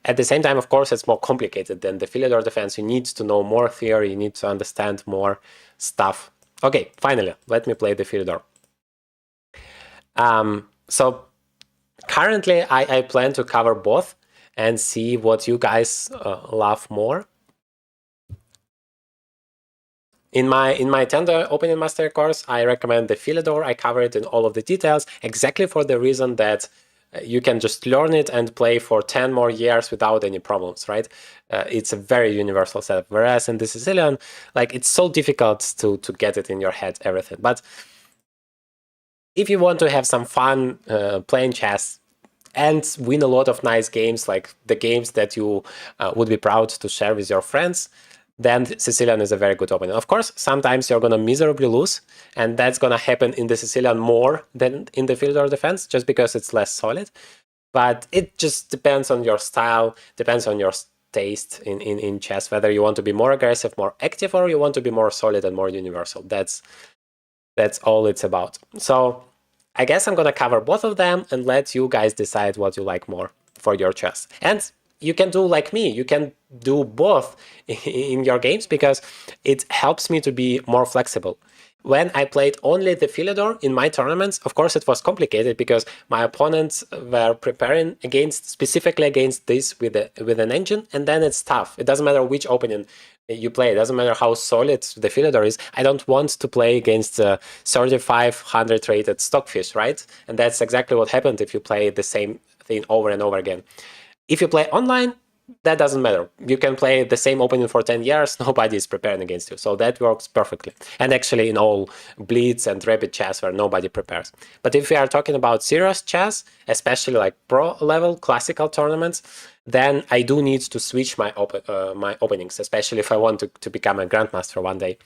At the same time, of course, it's more complicated than the Philidor defense. You need to know more theory. You need to understand more stuff. Okay, finally, let me play the Philidor. So currently, I plan to cover both and see what you guys love more. In my Tender Opening Master course, I recommend the Philidor. I cover it in all of the details, exactly for the reason that you can just learn it and play for 10 more years without any problems, right? It's a very universal setup. Whereas in the Sicilian, like, it's so difficult to get it in your head, everything. But if you want to have some fun playing chess and win a lot of nice games, like the games that you would be proud to share with your friends, then Sicilian is a very good opening. Of course, sometimes you're going to miserably lose, and that's going to happen in the Sicilian more than in the Philidor defense, just because it's less solid. But it just depends on your style, depends on your taste in chess, whether you want to be more aggressive, more active, or you want to be more solid and more universal. That's all it's about. So I guess I'm going to cover both of them and let you guys decide what you like more for your chess. And you can do like me. You can do both in your games because it helps me to be more flexible. When I played only the Philidor in my tournaments, of course it was complicated because my opponents were preparing specifically against this with an engine, and then it's tough. It doesn't matter which opening you play. It doesn't matter how solid the Philidor is. I don't want to play against 3,500 rated Stockfish, right? And that's exactly what happened if you play the same thing over and over again. If you play online, that doesn't matter. You can play the same opening for 10 years, nobody is preparing against you. So that works perfectly. And actually in all Blitz and Rapid chess where nobody prepares. But if we are talking about serious chess, especially like pro level classical tournaments, then I do need to switch my openings, especially if I want to become a grandmaster one day.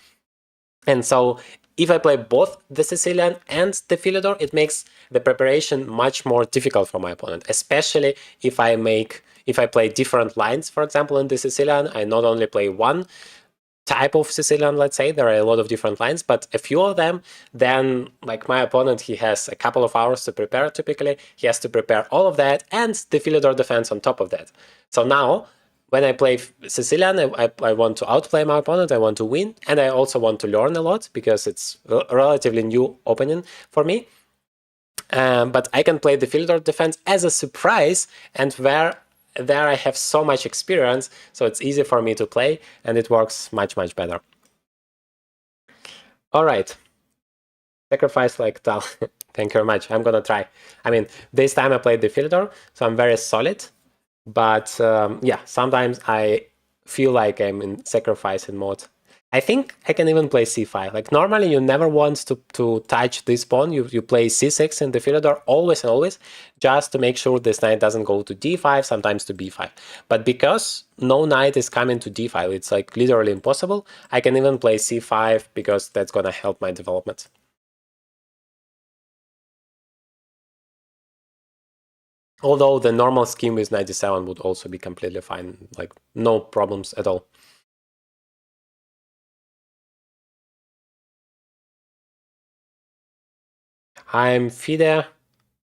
And so if I play both the Sicilian and the Philidor, it makes the preparation much more difficult for my opponent, especially if I play different lines. For example, in the Sicilian, I not only play one type of Sicilian, let's say, there are a lot of different lines, but a few of them, then like my opponent, he has a couple of hours to prepare typically. He has to prepare all of that and the Philidor defense on top of that. So now, when I play Sicilian, I want to outplay my opponent, I want to win, and I also want to learn a lot because it's a relatively new opening for me. But I can play the Philidor defense as a surprise, and there I have so much experience, so it's easy for me to play, and it works much, much better. All right. Sacrifice like Tal. Thank you very much. I'm gonna try. I mean, this time I played the Philidor, so I'm very solid. But yeah, sometimes I feel like I'm in sacrificing mode. I think I can even play c5. Like normally you never want to touch this pawn. You play c6 in the Philidor always and always, just to make sure this knight doesn't go to d5, sometimes to b5. But because no knight is coming to d5, it's like literally impossible, I can even play c5 because that's gonna help my development. Although the normal scheme with 97 would also be completely fine, like no problems at all. I'm FIDE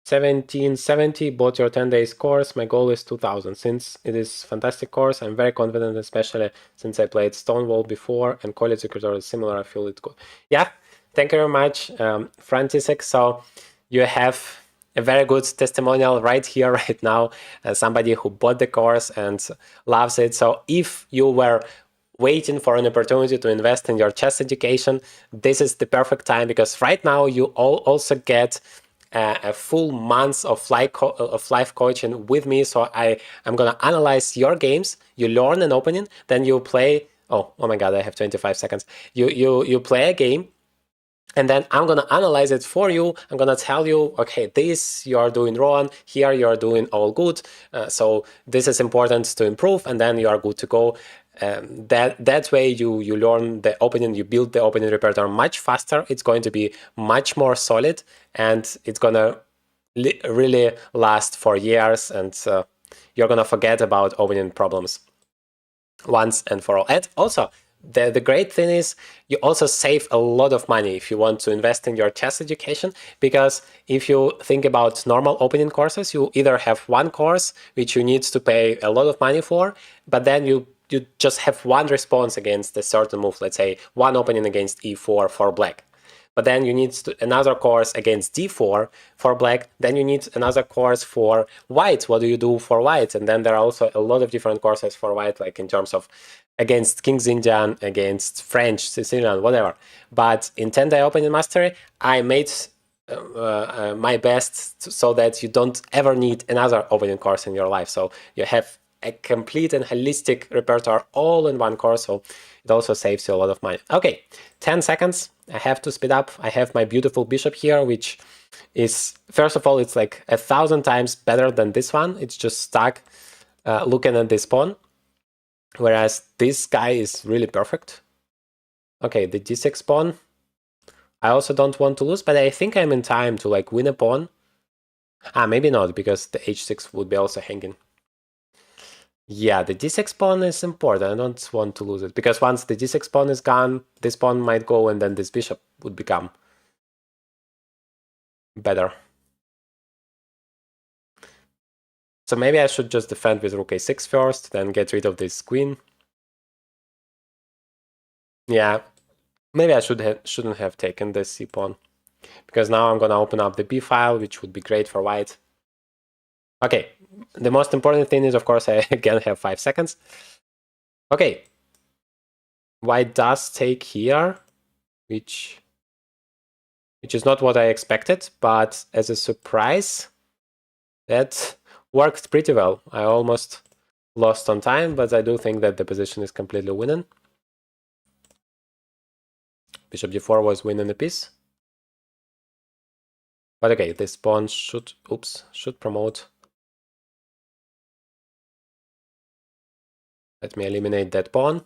1770, bought your 10 days course. My goal is 2000. Since it is fantastic course, I'm very confident, especially since I played Stonewall before and College Secretary is similar. I feel it good. Yeah, thank you very much, Frantisek. So you have a very good testimonial right here, right now. Somebody who bought the course and loves it. So if you were waiting for an opportunity to invest in your chess education, this is the perfect time because right now you also get a full month of live coaching with me. So I'm gonna analyze your games. You learn an opening, then you play. Oh my God, I have 25 seconds. You play a game, and then I'm gonna analyze it for you. I'm gonna tell you, okay, this you are doing wrong, here you are doing all good. So this is important to improve, and then you are good to go. That way you learn the opening, you build the opening repertoire much faster. It's going to be much more solid, and it's gonna really last for years, and you're gonna forget about opening problems once and for all. And also, the great thing is you also save a lot of money if you want to invest in your chess education, because if you think about normal opening courses, you either have one course which you need to pay a lot of money for, but then you just have one response against a certain move, let's say one opening against e4 for black. But then you need another course against d4 for black. Then you need another course for white. What do you do for white? And then there are also a lot of different courses for white, like in terms of against King's Indian, against French, Sicilian, whatever. But in 10-day opening mastery, I made my best so that you don't ever need another opening course in your life. So you have a complete and holistic repertoire all in one course. So it also saves you a lot of money. Okay, 10 seconds. I have to speed up. I have my beautiful bishop here, which is, first of all, it's like 1,000 times better than this one. It's just stuck looking at this pawn. Whereas this guy is really perfect. Okay, the d6 pawn. I also don't want to lose, but I think I'm in time to like win a pawn. Maybe not, because the h6 would be also hanging. Yeah, the d6 pawn is important. I don't want to lose it, because once the d6 pawn is gone, this pawn might go, and then this bishop would become better. So maybe I should just defend with rook a6 first, then get rid of this queen. Yeah, maybe I shouldn't have taken this c pawn, because now I'm gonna open up the b file, which would be great for white. Okay, the most important thing is, of course, I again have 5 seconds. Okay, white does take here, which is not what I expected, but as a surprise, that worked pretty well. I almost lost on time, but I do think that the position is completely winning. Bishop d4 was winning the piece. But okay, this pawn should promote. Let me eliminate that pawn.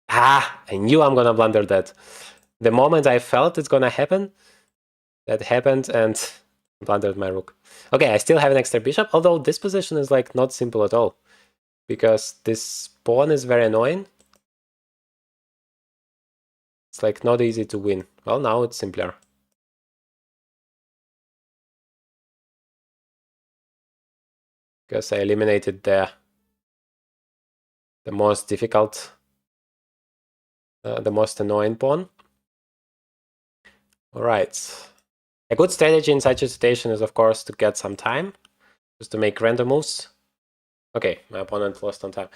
Ah, I knew I'm gonna blunder that. The moment I felt it's gonna happen, that happened and blundered my rook. Okay, I still have an extra bishop, although this position is like not simple at all, because this pawn is very annoying. It's like not easy to win. Well, now it's simpler. Because I eliminated the most difficult, the most annoying pawn. All right. A good strategy in such a situation is, of course, to get some time, just to make random moves. Okay, my opponent lost on time.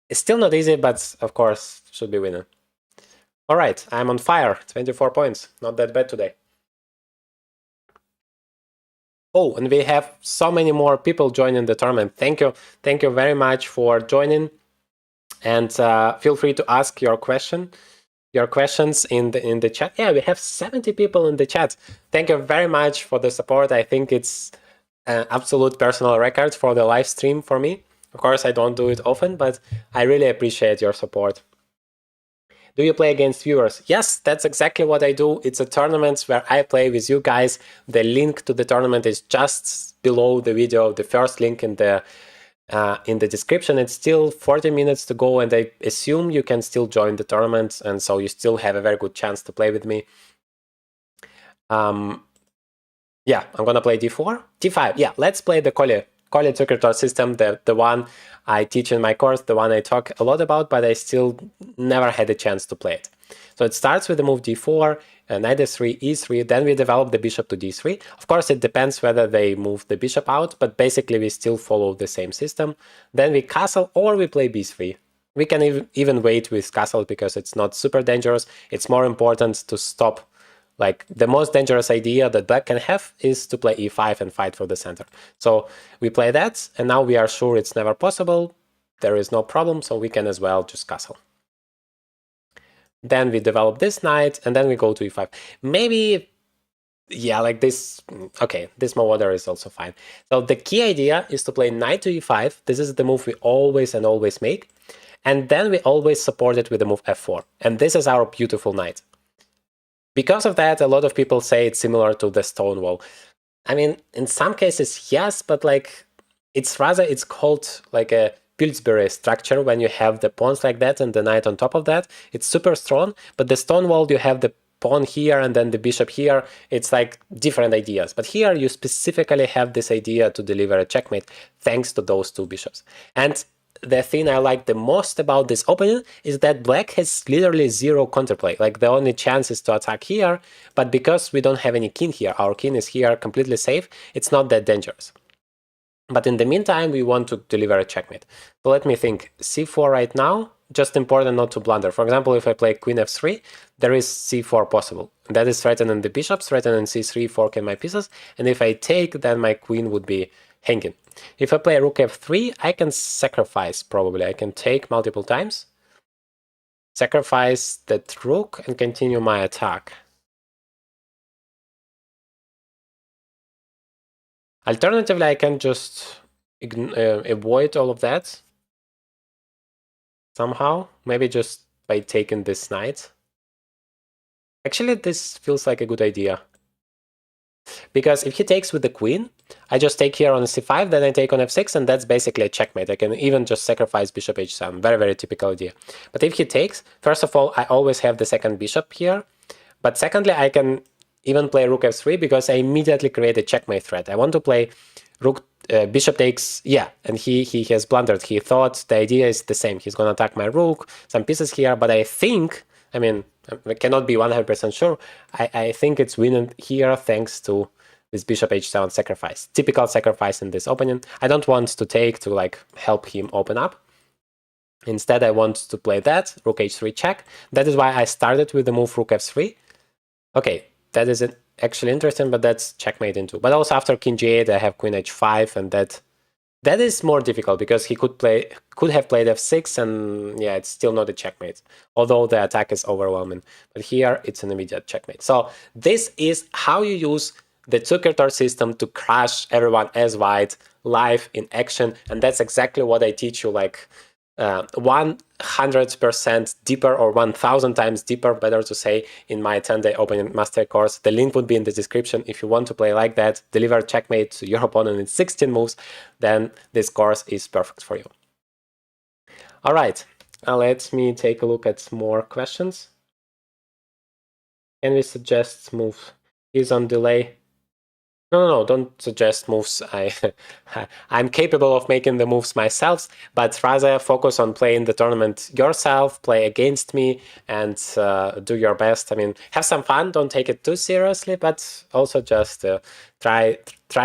It's still not easy, but of course, should be winning. All right, I'm on fire, 24 points. Not that bad today. Oh, and we have so many more people joining the tournament. Thank you very much for joining. And feel free to ask your questions in the chat. Yeah, we have 70 people in the chat. Thank you very much for the support. I think it's an absolute personal record for the live stream for me. Of course, I don't do it often, but I really appreciate your support. Do you play against viewers? Yes, that's exactly what I do. It's a tournament where I play with you guys. The link to the tournament is just below the video, the first link in the description. It's still 40 minutes to go, and I assume you can still join the tournament, and so you still have a very good chance to play with me. Yeah, I'm gonna play d4, d5. Yeah, let's play the Collier-Zukertort system, the one I teach in my course, the one I talk a lot about, but I still never had a chance to play it. So it starts with the move d4, knight f3, e3, then we develop the bishop to d3. Of course, it depends whether they move the bishop out, but basically we still follow the same system. Then we castle or we play b3. We can even wait with castle because it's not super dangerous. It's more important to stop. Like, the most dangerous idea that black can have is to play e5 and fight for the center. So we play that, and now we are sure it's never possible. There is no problem, so we can as well just castle. Then we develop this knight, and then we go to e5. Maybe, yeah, like this. Okay, this move order is also fine. So the key idea is to play knight to e5. This is the move we always make. And then we always support it with the move f4. And this is our beautiful knight. Because of that, a lot of people say it's similar to the stone wall. I mean, in some cases, yes, but like it's called like a Pillsbury structure when you have the pawns like that and the knight on top of that. It's super strong, but the stone wall, you have the pawn here and then the bishop here. It's like different ideas. But here you specifically have this idea to deliver a checkmate thanks to those two bishops. And the thing I like the most about this opening is that black has literally zero counterplay. Like, the only chance is to attack here, but because we don't have any king here, our king is here completely safe, it's not that dangerous. But in the meantime, we want to deliver a checkmate. So let me think. c4 right now, just important not to blunder. For example, if I play queen f3, there is c4 possible. That is threatening the bishops, threatening c3, forking my pieces, and if I take, then my queen would be hanging. If I play rook f3, I can sacrifice, probably. I can take multiple times, sacrifice that rook, and continue my attack. Alternatively, I can just avoid all of that somehow, maybe just by taking this knight. Actually, this feels like a good idea. Because if he takes with the queen, I just take here on c5, then I take on f6, and that's basically a checkmate. I can even just sacrifice bishop h7. Very, very typical idea. But if he takes, first of all, I always have the second bishop here. But secondly, I can even play rook f3 because I immediately create a checkmate threat. I want to play rook bishop takes, yeah, and he has blundered. He thought the idea is the same. He's going to attack my rook, some pieces here, but I think, I mean, I cannot be 100% sure. I think it's winning here thanks to this bishop h7 sacrifice. Typical sacrifice in this opening. I don't want to take to like help him open up. Instead, I want to play that, rook h3 check. That is why I started with the move rook f3. Okay, that is actually interesting, but that's checkmate into. But also after king g8, I have queen h5, and that is more difficult because he could have played f6, and yeah, it's still not a checkmate, although the attack is overwhelming. But here it's an immediate checkmate. So this is how you use the Zukertort system to crush everyone as white live in action, and that's exactly what I teach you, like 100% deeper, or 1000 times deeper, better to say, in my 10-day opening master course. The link would be in the description. If you want to play like that, deliver checkmate to your opponent in 16 moves, then this course is perfect for you. All right, let me take a look at more questions. Can we suggest move? He's on delay. No, don't suggest moves. I'm capable of making the moves myself, but rather focus on playing the tournament yourself, play against me, and do your best. I mean, have some fun, don't take it too seriously, but also just try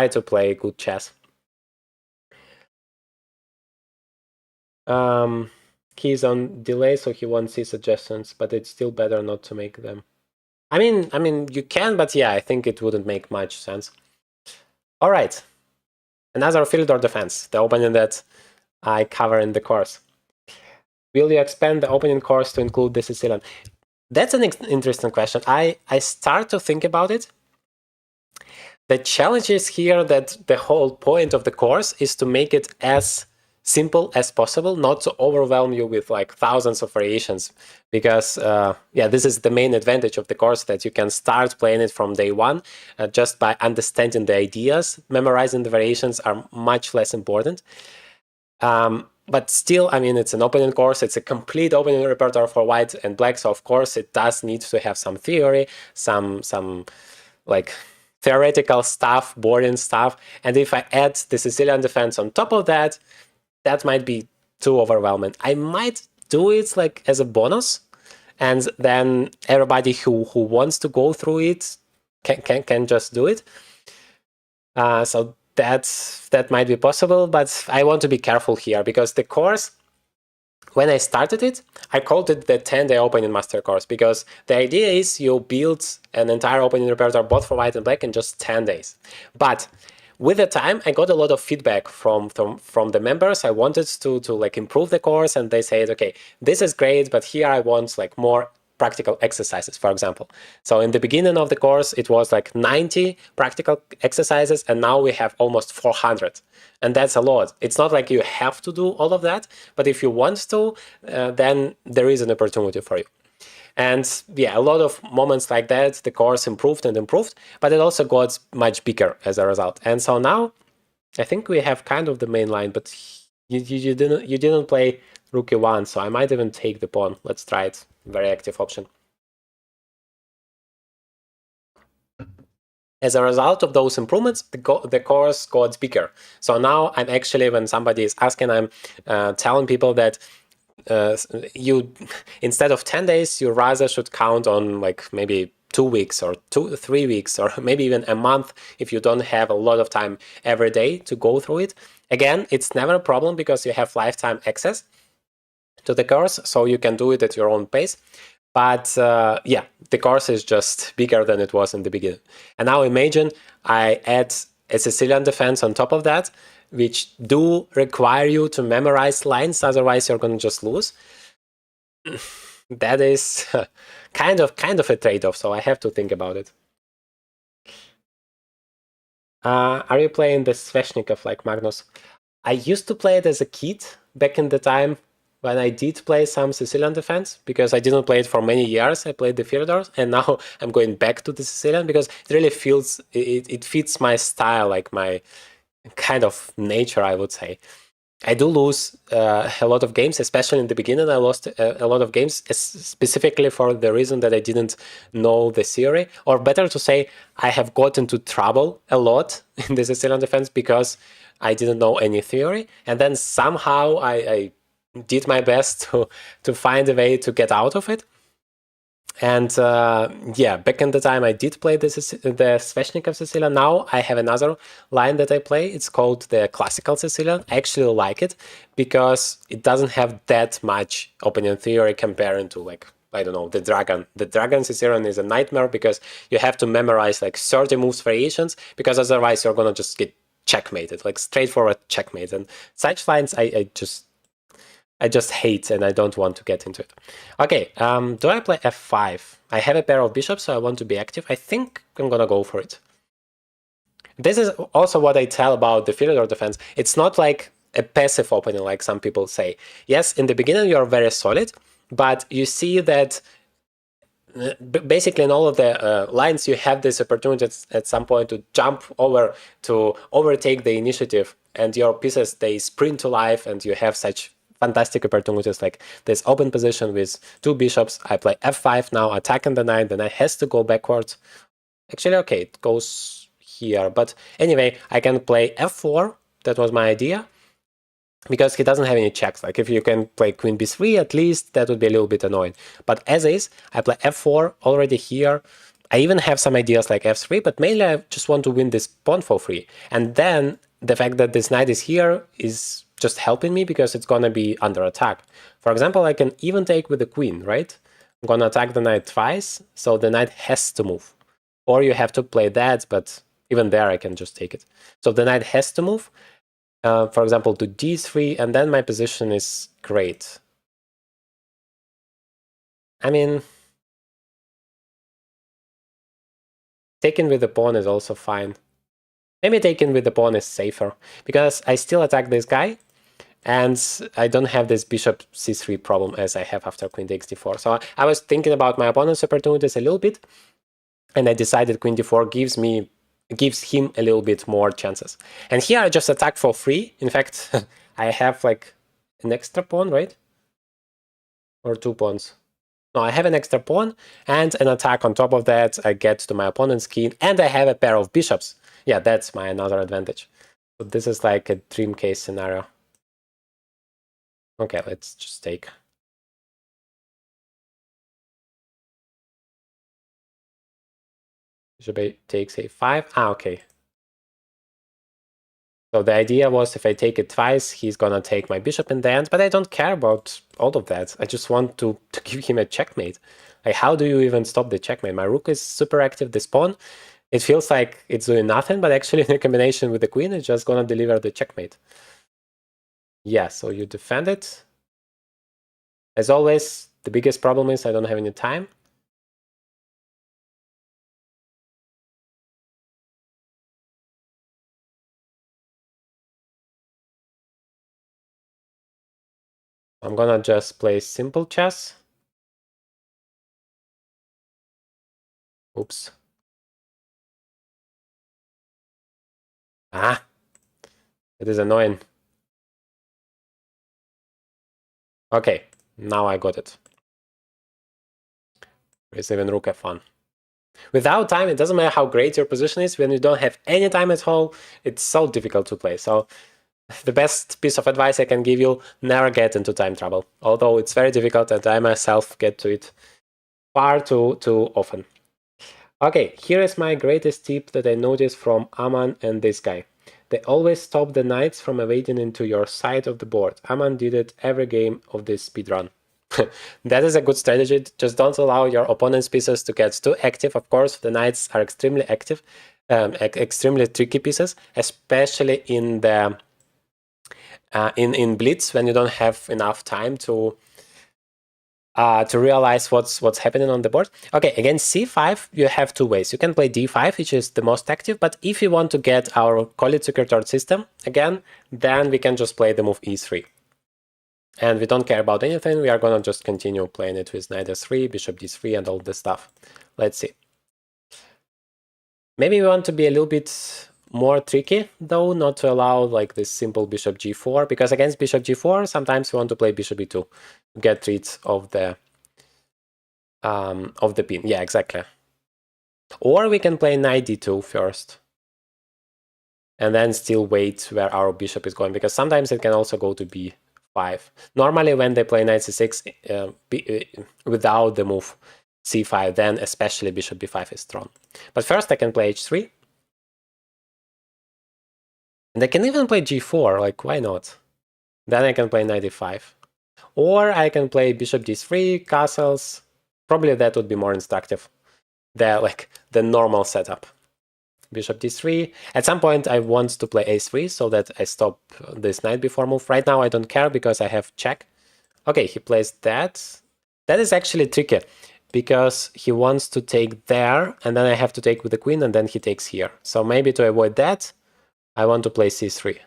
to play good chess. He's on delay, so he won't see suggestions, but it's still better not to make them. I mean, you can, but yeah, I think it wouldn't make much sense. All right, another field or defense, the opening that I cover in the course. Will you expand the opening course to include the Sicilian? That's an interesting question. I start to think about it. The challenge is here that the whole point of the course is to make it as simple as possible, not to overwhelm you with like thousands of variations, because yeah, this is the main advantage of the course, that you can start playing it from day one just by understanding the ideas. Memorizing the variations are much less important. But still, I mean, it's an opening course, it's a complete opening repertoire for white and black, so of course it does need to have some theory, some like theoretical stuff, boring stuff, and if I add the Sicilian defense on top of that, that might be too overwhelming. I might do it like as a bonus, and then everybody who wants to go through it can just do it. So that might be possible, but I want to be careful here, because the course, when I started it, I called it the 10-day opening master course, because the idea is you build an entire opening repertoire both for white and black in just 10 days. But with the time, I got a lot of feedback from the members. I wanted to like improve the course, and they said, okay, this is great, but here I want like more practical exercises, for example. So in the beginning of the course, it was like 90 practical exercises, and now we have almost 400. And that's a lot. It's not like you have to do all of that, but if you want to, then there is an opportunity for you. And yeah, a lot of moments like that, the course improved and improved, but it also got much bigger as a result. And so now I think we have kind of the main line, but you didn't play rook e1, so I might even take the pawn. Let's try it. Very active option. As a result of those improvements, the course got bigger. So now I'm actually, when somebody is asking, I'm telling people that you, instead of 10 days, you rather should count on like maybe 2 weeks or 3 weeks, or maybe even a month if you don't have a lot of time every day to go through it. Again, it's never a problem because you have lifetime access to the course, so you can do it at your own pace. But yeah, the course is just bigger than it was in the beginning. And now imagine I add a Sicilian defense on top of that, which do require you to memorize lines, otherwise you're going to just lose. That is kind of a trade-off, so I have to think about it. Are you playing the Sveshnikov like Magnus? I used to play it as a kid back in the time when I did play some Sicilian defense, because I didn't play it for many years. I played the Fyodors, and now I'm going back to the Sicilian because it really feels, it fits my style, like my kind of nature, I would say. I do lose a lot of games, especially in the beginning. I lost a lot of games, specifically for the reason that I didn't know the theory, or better to say, I have got into trouble a lot in the Sicilian defense because I didn't know any theory, and then somehow I did my best to find a way to get out of it. And yeah, back in the time I did play the Sveshnikov Sicilian. Now I have another line that I play. It's called the Classical Sicilian. I actually like it because it doesn't have that much opening theory comparing to, like, I don't know, the Dragon. The Dragon Sicilian is a nightmare because you have to memorize like 30 moves variations, because otherwise you're gonna just get checkmated, like straightforward checkmate. And such lines I just hate, and I don't want to get into it. Okay, do I play f5? I have a pair of bishops, so I want to be active. I think I'm gonna go for it. This is also what I tell about the Philidor defense. It's not like a passive opening like some people say. Yes, in the beginning you're very solid, but you see that basically in all of the lines you have this opportunity at some point to jump over, to overtake the initiative, and your pieces, they sprint to life, and you have such fantastic opportunities like this open position with 2 bishops. I play f5 now, attacking the knight. The knight has to go backwards. Actually, okay, it goes here, but anyway, I can play f4. That was my idea, because he doesn't have any checks. Like if you can play queen b3, at least that would be a little bit annoying. But as is, I play f4 already here. I even have some ideas like f3, but mainly I just want to win this pawn for free. And then the fact that this knight is here is just helping me because it's gonna be under attack. For example, I can even take with the queen, right? I'm gonna attack the knight twice, so the knight has to move. Or you have to play that, but even there I can just take it. So the knight has to move, for example, to d3, and then my position is great. I mean, taking with the pawn is also fine. Maybe taking with the pawn is safer, because I still attack this guy, and I don't have this bishop c3 problem as I have after queen takes d4. So I was thinking about my opponent's opportunities a little bit, and I decided queen d4 gives him a little bit more chances. And here I just attack for free. In fact, I have like an extra pawn, right? Or 2 pawns. No, I have an extra pawn and an attack on top of that. I get to my opponent's king, and I have a pair of bishops. Yeah, that's my another advantage. So this is like a dream case scenario. Okay, let's just take. Bishop takes a5. Ah, okay. So the idea was if I take it twice, he's gonna take my bishop in the end, but I don't care about all of that. I just want to give him a checkmate. Like, how do you even stop the checkmate? My rook is super active, this pawn. It feels like it's doing nothing, but actually in a combination with the queen, it's just gonna deliver the checkmate. Yeah, so you defend it. As always, the biggest problem is I don't have any time. I'm gonna just play simple chess. Oops. Ah, it is annoying. Okay, now I got it. Receiving rook f1. Without time, it doesn't matter how great your position is. When you don't have any time at all, it's so difficult to play. So the best piece of advice I can give you, never get into time trouble. Although it's very difficult, and I myself get to it far too often. Okay, here is my greatest tip that I noticed from Aman and this guy. They always stop the knights from evading into your side of the board. Aman did it every game of this speedrun. That is a good strategy. Just don't allow your opponent's pieces to get too active. Of course, the knights are extremely active, extremely tricky pieces, especially in the in blitz, when you don't have enough time to realize what's happening on the board. Okay, against c5, you have 2 ways. You can play d5, which is the most active, but if you want to get our Kolitzer system again, then we can just play the move e3. And we don't care about anything. We are gonna just continue playing it with knight s3, bishop d3, and all this stuff. Let's see. Maybe we want to be a little bit more tricky, though, not to allow like this simple bishop g4, because against bishop g4, sometimes we want to play bishop e2 to get rid of the pin. Yeah, exactly. Or we can play knight d2 first. and then still wait where our bishop is going, because sometimes it can also go to b5. Normally when they play knight c6 without the move c5, then especially bishop b5 is thrown. But first I can play h3. And I can even play g4, like why not? Then I can play knight e5. Or I can play bishop d3, castles. Probably that would be more instructive. The normal setup. Bishop d3. At some point I want to play a3 so that I stop this knight before move. Right now I don't care because I have check. Okay, he plays that. That is actually tricky because he wants to take there and then I have to take with the queen and then he takes here. So maybe to avoid that, I want to play c3.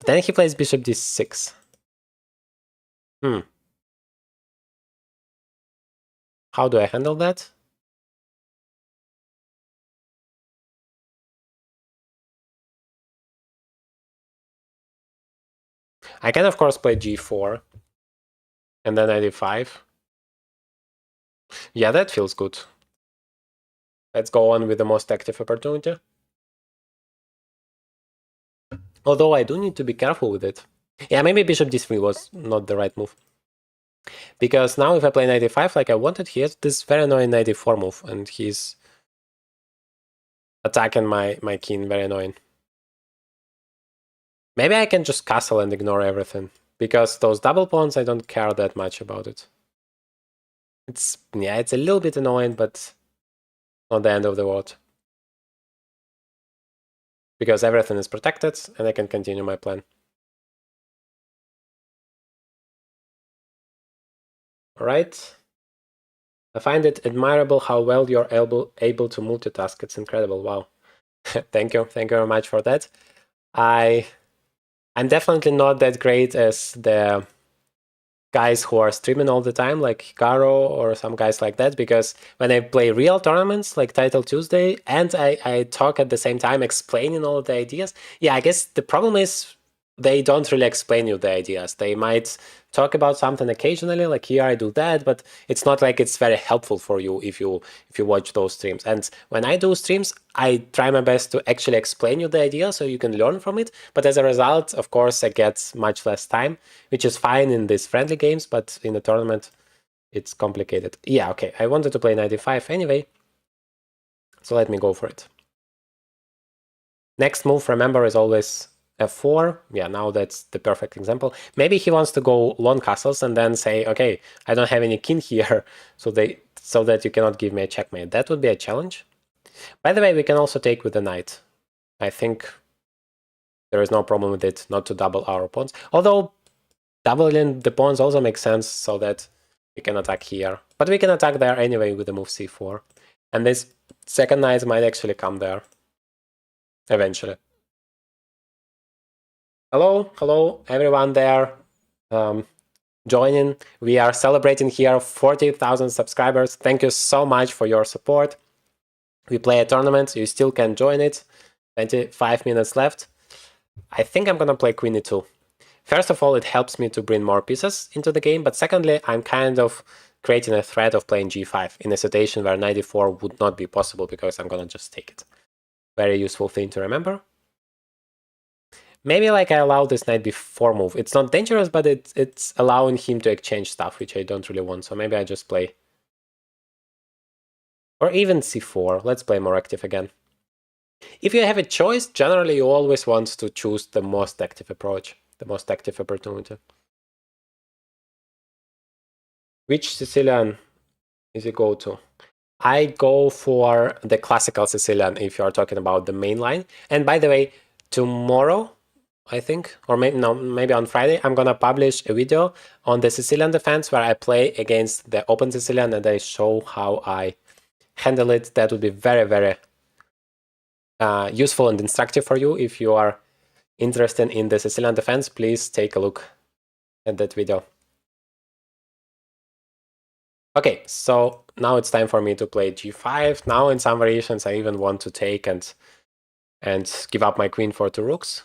Then he plays bishop d6. How do I handle that? I can of course play g4 and then knight e5. Yeah, that feels good. Let's go on with the most active opportunity. Although I do need to be careful with it. Yeah, maybe bishop d3 was not the right move. Because now if I play knight e5 like I wanted, he has this very annoying knight e4 move, and he's attacking my king, very annoying. Maybe I can just castle and ignore everything, because those double pawns, I don't care that much about it. It's a little bit annoying, but not the end of the world. Because everything is protected, and I can continue my plan. Alright. I find it admirable how well you're able to multitask. It's incredible. Wow. Thank you very much for that. I'm definitely not that great as the guys who are streaming all the time, like Hikaru or some guys like that, because when I play real tournaments like Title Tuesday and I talk at the same time explaining all of the ideas, yeah, I guess the problem is they don't really explain you the ideas. They might talk about something occasionally, like here I do that, but it's not like it's very helpful for you if you watch those streams. And when I do streams, I try my best to actually explain you the idea so you can learn from it. But as a result, of course, I get much less time, which is fine in these friendly games, but in the tournament, it's complicated. Yeah, okay, I wanted to play knight e5 anyway, so let me go for it. Next move, remember, is always f4. Yeah, now that's the perfect example. Maybe he wants to go long castles and then say, okay, I don't have any king here, so that you cannot give me a checkmate. That would be a challenge. By the way, we can also take with the knight. I think there is no problem with it not to double our pawns. Although doubling the pawns also makes sense so that we can attack here. But we can attack there anyway with the move c4. And this second knight might actually come there eventually. Hello, everyone there joining. We are celebrating here 40,000 subscribers. Thank you so much for your support. We play a tournament. You still can join it. 25 minutes left. I think I'm gonna play queen e2. First of all, it helps me to bring more pieces into the game, but secondly, I'm kind of creating a threat of playing g5 in a situation where knight e4 would not be possible because I'm gonna just take it. Very useful thing to remember. Maybe like I allow this knight b4 move. It's not dangerous, but it's allowing him to exchange stuff, which I don't really want. So maybe I just play. Or even c4. Let's play more active again. If you have a choice, generally you always want to choose the most active approach, the most active opportunity. Which Sicilian is you go to? I go for the classical Sicilian if you are talking about the main line. And by the way, tomorrow, I think, or maybe on Friday, I'm gonna publish a video on the Sicilian defense where I play against the open Sicilian and I show how I handle it. That would be very, very useful and instructive for you. If you are interested in the Sicilian defense, please take a look at that video. Okay, so now it's time for me to play g5. Now in some variations I even want to take and give up my queen for 2 rooks.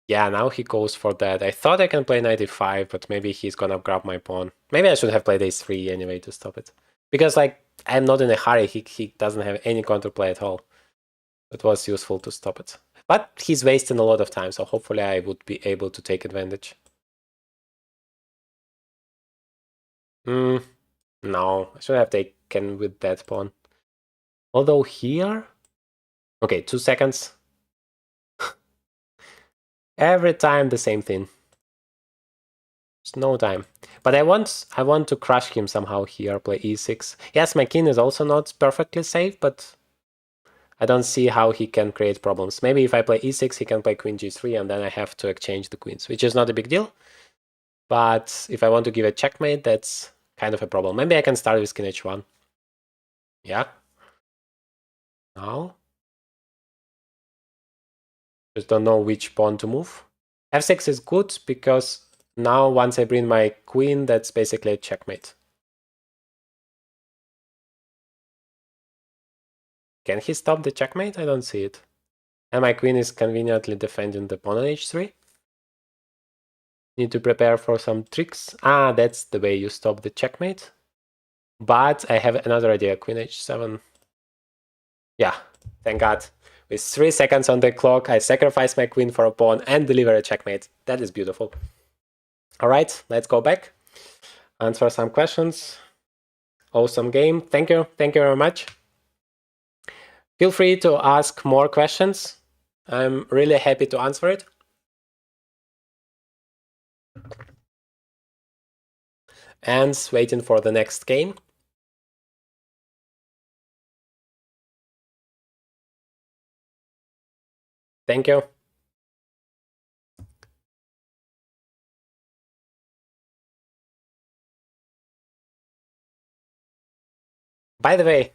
Yeah, now he goes for that. I thought I can play knight e5, but maybe he's gonna grab my pawn. Maybe I should have played a3 anyway to stop it. Because, like, I'm not in a hurry. He doesn't have any counterplay at all. it was useful to stop it. But he's wasting a lot of time, so hopefully I would be able to take advantage. No, I should have taken with that pawn. Although here... Okay, 2 seconds. Every time the same thing. There's no time. But I want to crush him somehow here, play e6. Yes, my king is also not perfectly safe, but I don't see how he can create problems. Maybe if I play e6, he can play queen g3, and then I have to exchange the queens, which is not a big deal. But if I want to give a checkmate, that's kind of a problem. Maybe I can start with king h1. Yeah. Now. Just don't know which pawn to move. f6 is good because now once I bring my queen, that's basically a checkmate. Can he stop the checkmate? I don't see it. And my queen is conveniently defending the pawn on h3. Need to prepare for some tricks. Ah, that's the way you stop the checkmate. But I have another idea. Queen h7. Yeah, thank God. With 3 seconds on the clock, I sacrifice my queen for a pawn and deliver a checkmate. That is beautiful. All right, let's go back. Answer some questions. Awesome game. Thank you. Thank you very much. Feel free to ask more questions. I'm really happy to answer it. And waiting for the next game. Thank you. By the way,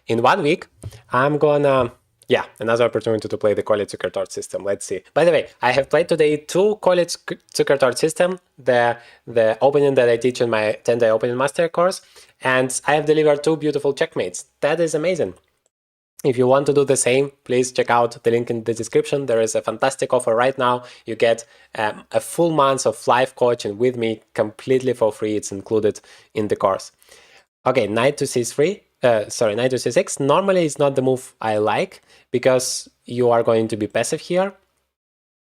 in 1 week, I'm gonna... Yeah, another opportunity to play the Collet Zukertort system. Let's see. By the way, I have played today 2 Collet Zukertort system, the opening that I teach in my 10-day opening master course, and I have delivered 2 beautiful checkmates. That is amazing. If you want to do the same, please check out the link in the description. There is a fantastic offer right now. You get a full month of live coaching with me completely for free. It's included in the course. Okay, knight to c3. Knight to c6. Normally, it's not the move I like because you are going to be passive here.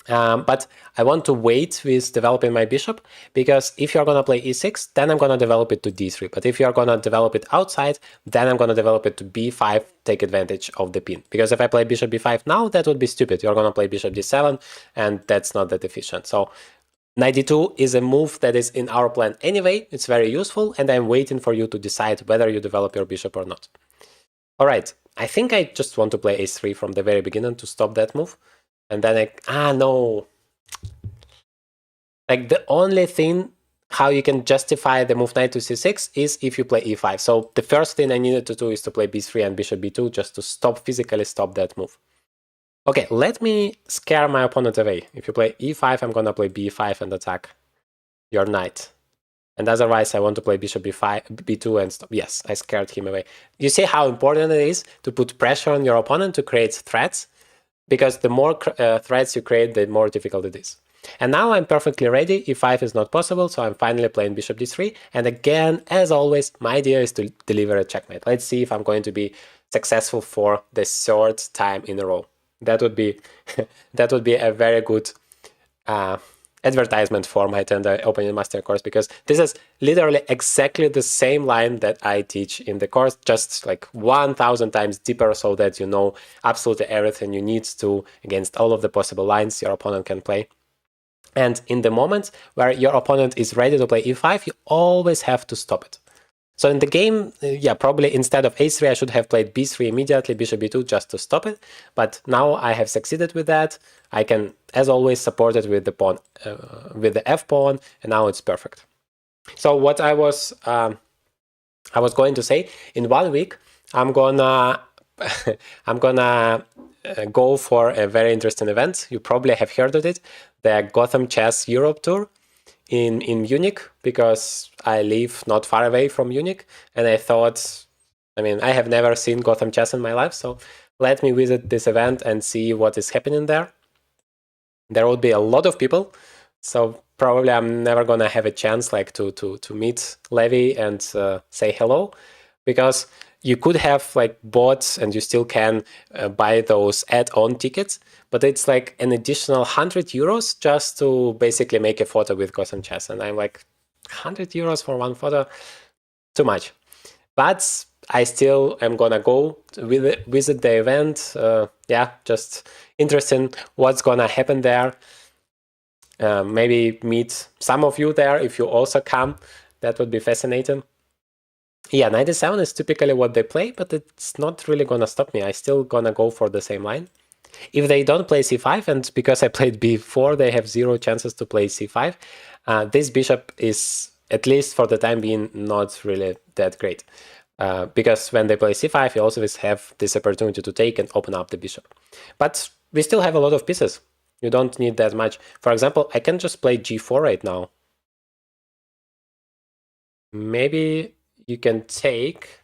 But I want to wait with developing my bishop, because if you're going to play e6, then I'm going to develop it to d3. But if you're going to develop it outside, then I'm going to develop it to b5, take advantage of the pin. Because if I play bishop b5 now, that would be stupid. You're going to play bishop d7, and that's not that efficient. So knight d2 is a move that is in our plan anyway. It's very useful, and I'm waiting for you to decide whether you develop your bishop or not. All right, I think I just want to play a3 from the very beginning to stop that move. And then no. Like the only thing how you can justify the move knight to c6 is if you play e5. So the first thing I needed to do is to play b3 and bishop b2 just to physically stop that move. Okay, let me scare my opponent away. If you play e5, I'm gonna play b5 and attack your knight. And otherwise, I want to play bishop b5, b2 and stop. Yes, I scared him away. You see how important it is to put pressure on your opponent to create threats? Because the more threats you create, the more difficult it is. And now I'm perfectly ready. e5 is not possible, so I'm finally playing bishop d3. And again, as always, my idea is to deliver a checkmate. Let's see if I'm going to be successful for the 3rd time in a row. That would be that would be a very good advertisement for my 10-day opening master course, because this is literally exactly the same line that I teach in the course, just like 1,000 times deeper, so that you know absolutely everything you need to against all of the possible lines your opponent can play. And in the moment where your opponent is ready to play e5, you always have to stop it. So in the game, probably instead of a3, I should have played b3 immediately, bishop b2, just to stop it. But now I have succeeded with that. I can, as always, support it with the pawn, with the f pawn, and now it's perfect. So what I was going to say, in 1 week, I'm gonna go for a very interesting event. You probably have heard of it, the Gotham Chess Europe Tour in Munich, because I live not far away from Munich, and I thought, I have never seen Gotham Chess in my life, so let me visit this event and see what is happening there. There would be a lot of people, so probably I'm never gonna have a chance like to meet Levi and say hello, because you could have like bought, and you still can buy those add-on tickets, but it's like an additional 100 euros just to basically make a photo with Gotham Chess. And I'm like, 100 euros for one photo? Too much. But I still am gonna go visit the event. Yeah, just interesting what's gonna happen there. Maybe meet some of you there if you also come. That would be fascinating. Yeah, 97 is typically what they play, but it's not really gonna stop me. I still gonna go for the same line. If they don't play c5, and because I played b4, they have 0 chances to play c5, this bishop is, at least for the time being, not really that great. Because when they play c5, you also have this opportunity to take and open up the bishop. But we still have a lot of pieces. You don't need that much. For example, I can just play g4 right now. Maybe you can take,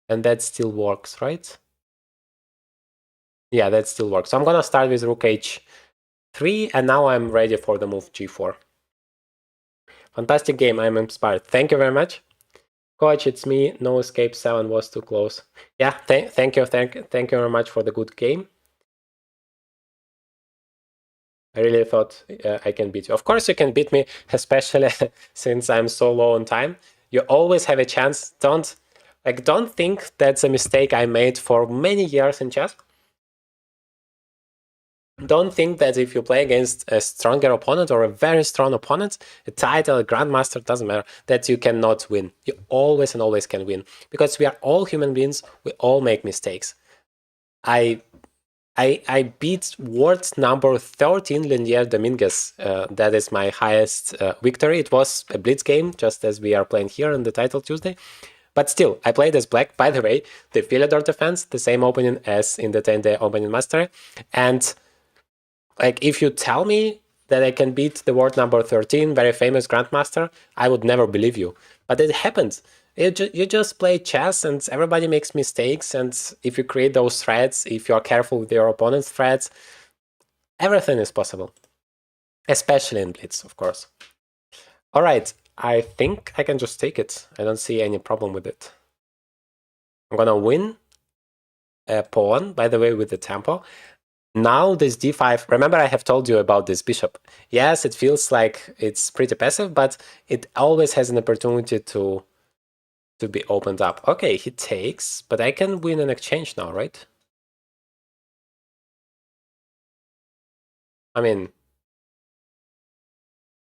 and that still works, right? Yeah, that still works. So I'm gonna start with rook h3, and now I'm ready for the move g4. Fantastic game, I'm inspired. Thank you very much. Coach, it's me. No escape 7 was too close. Yeah, thank you very much for the good game. I really thought I can beat you. Of course you can beat me, especially since I'm so low on time. You always have a chance. Don't think that's a mistake I made for many years in chess. Don't think that if you play against a stronger opponent or a very strong opponent, a title, a grandmaster, doesn't matter, that you cannot win. You always and always can win, because we are all human beings. We all make mistakes. I beat world number 13 Linier Dominguez. That is my highest victory. It was a blitz game, just as we are playing here on the title Tuesday. But still, I played as black. By the way, the Philidor defense, the same opening as in the 10-day opening mastery. And like, if you tell me that I can beat the world number 13, very famous grandmaster, I would never believe you. But it happens. You just play chess, and everybody makes mistakes. And if you create those threads, if you are careful with your opponent's threads, everything is possible. Especially in blitz, of course. All right, I think I can just take it. I don't see any problem with it. I'm gonna win a pawn, by the way, with the tempo. Now this d5, remember I have told you about this bishop. Yes, it feels like it's pretty passive, but it always has an opportunity to be opened up. Okay, he takes, but I can win an exchange now, right? I mean,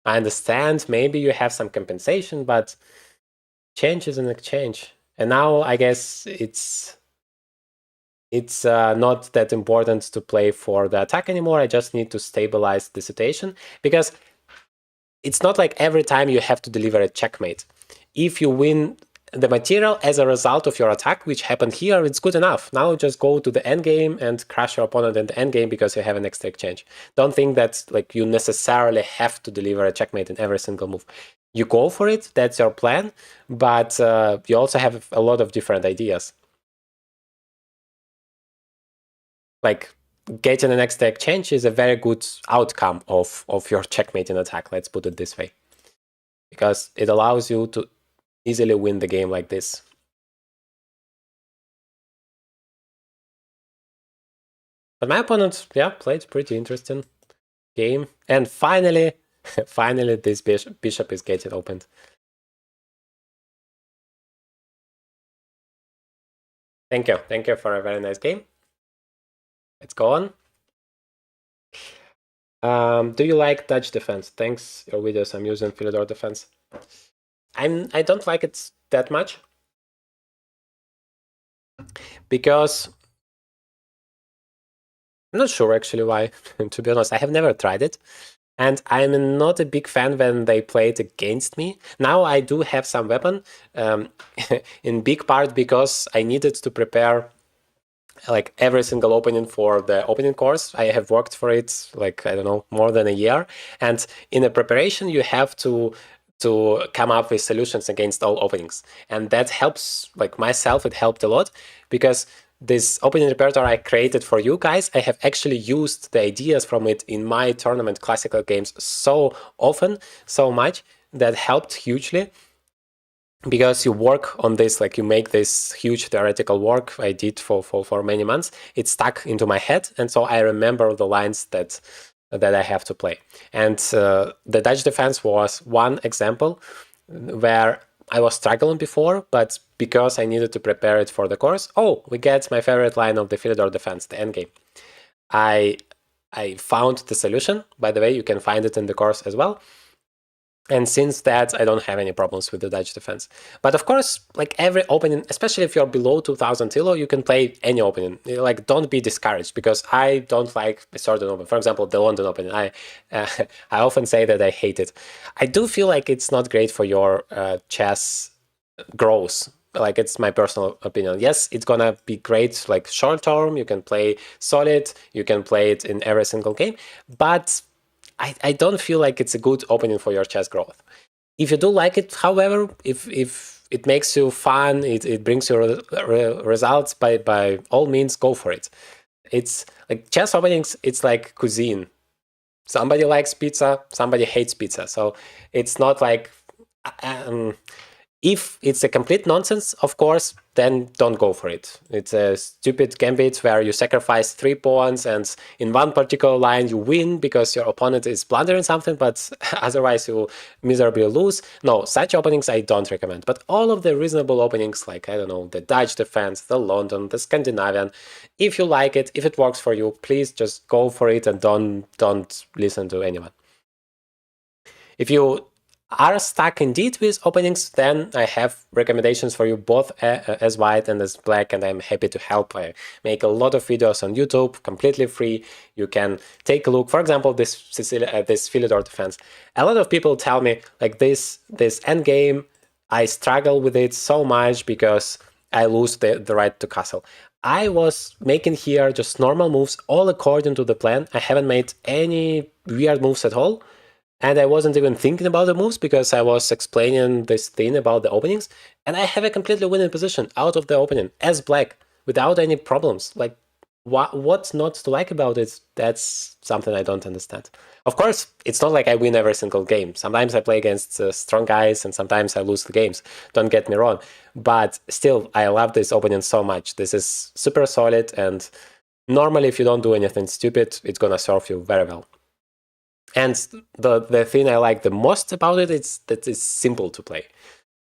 I understand maybe you have some compensation, but change is an exchange. And now I guess it's not that important to play for the attack anymore. I just need to stabilize the situation, because it's not like every time you have to deliver a checkmate. If you win the material as a result of your attack, which happened here, it's good enough. Now just go to the endgame and crush your opponent in the endgame because you have an extra exchange. Don't think that like you necessarily have to deliver a checkmate in every single move. You go for it, that's your plan, but you also have a lot of different ideas. Like, getting an extra exchange is a very good outcome of your checkmating attack, let's put it this way. Because it allows you to easily win the game like this. But my opponent, yeah, played pretty interesting game. And finally, finally this bishop is getting opened. Thank you for a very nice game. Let's go on. Do you like Dutch defense? Thanks, your videos. I'm using Philidor defense. I don't like it that much, because I'm not sure actually why. To be honest, I have never tried it, and I'm not a big fan when they play it against me. Now I do have some weapon, in big part because I needed to prepare like every single opening for the opening course. I have worked for it like, I don't know, more than a year, and in the preparation you have to come up with solutions against all openings, and that helps. Like myself, it helped a lot, because this opening repertoire I created for you guys, I have actually used the ideas from it in my tournament classical games so often, so much, that helped hugely. because you work on this, like you make this huge theoretical work I did for many months, it's stuck into my head, and so I remember the lines that I have to play. And the Dutch defense was one example where I was struggling before, but because I needed to prepare it for the course, we get my favorite line of the Philidor defense, the endgame. I found the solution. By the way, you can find it in the course as well. And since that, I don't have any problems with the Dutch defense. But of course, like every opening, especially if you're below 2000 elo, you can play any opening. Like, don't be discouraged, because I don't like a certain opening. For example, the London opening. I often say that I hate it. I do feel like it's not great for your chess growth. Like, it's my personal opinion. Yes, it's gonna be great, like short term. You can play solid. You can play it in every single game, but I don't feel like it's a good opening for your chess growth. If you do like it, however, if it makes you fun, it brings you results, by all means, go for it. It's like chess openings, it's like cuisine. Somebody likes pizza, somebody hates pizza. So it's not like if it's a complete nonsense, of course, then don't go for it. It's a stupid gambit where you sacrifice 3 pawns and in one particular line you win because your opponent is blundering something, but otherwise you miserably lose. No, such openings I don't recommend. But all of the reasonable openings, like, I don't know, the Dutch defense, the London, the Scandinavian, if you like it, if it works for you, please just go for it and don't listen to anyone. If you are stuck indeed with openings, then I have recommendations for you, both as white and as black, and I'm happy to help. I make a lot of videos on YouTube, completely free. You can take a look. For example, this Philidor defense. A lot of people tell me, like, this endgame, I struggle with it so much because I lose the right to castle. I was making here just normal moves, all according to the plan. I haven't made any weird moves at all. And I wasn't even thinking about the moves because I was explaining this thing about the openings. And I have a completely winning position out of the opening as black without any problems. Like, what's not to like about it? That's something I don't understand. Of course, it's not like I win every single game. Sometimes I play against strong guys and sometimes I lose the games. Don't get me wrong. But still, I love this opening so much. This is super solid, and normally if you don't do anything stupid, it's gonna serve you very well. And the thing I like the most about it is that it's simple to play.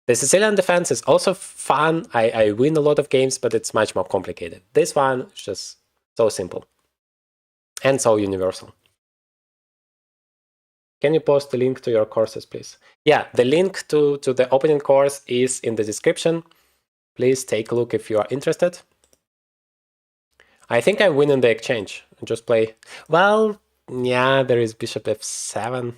The Sicilian defense is also fun. I win a lot of games, but it's much more complicated. This one is just so simple and so universal. Can you post the link to your courses, please? Yeah, the link to the opening course is in the description. Please take a look if you are interested. I think I win in the exchange. Just play. Well, yeah, there is bishop f7.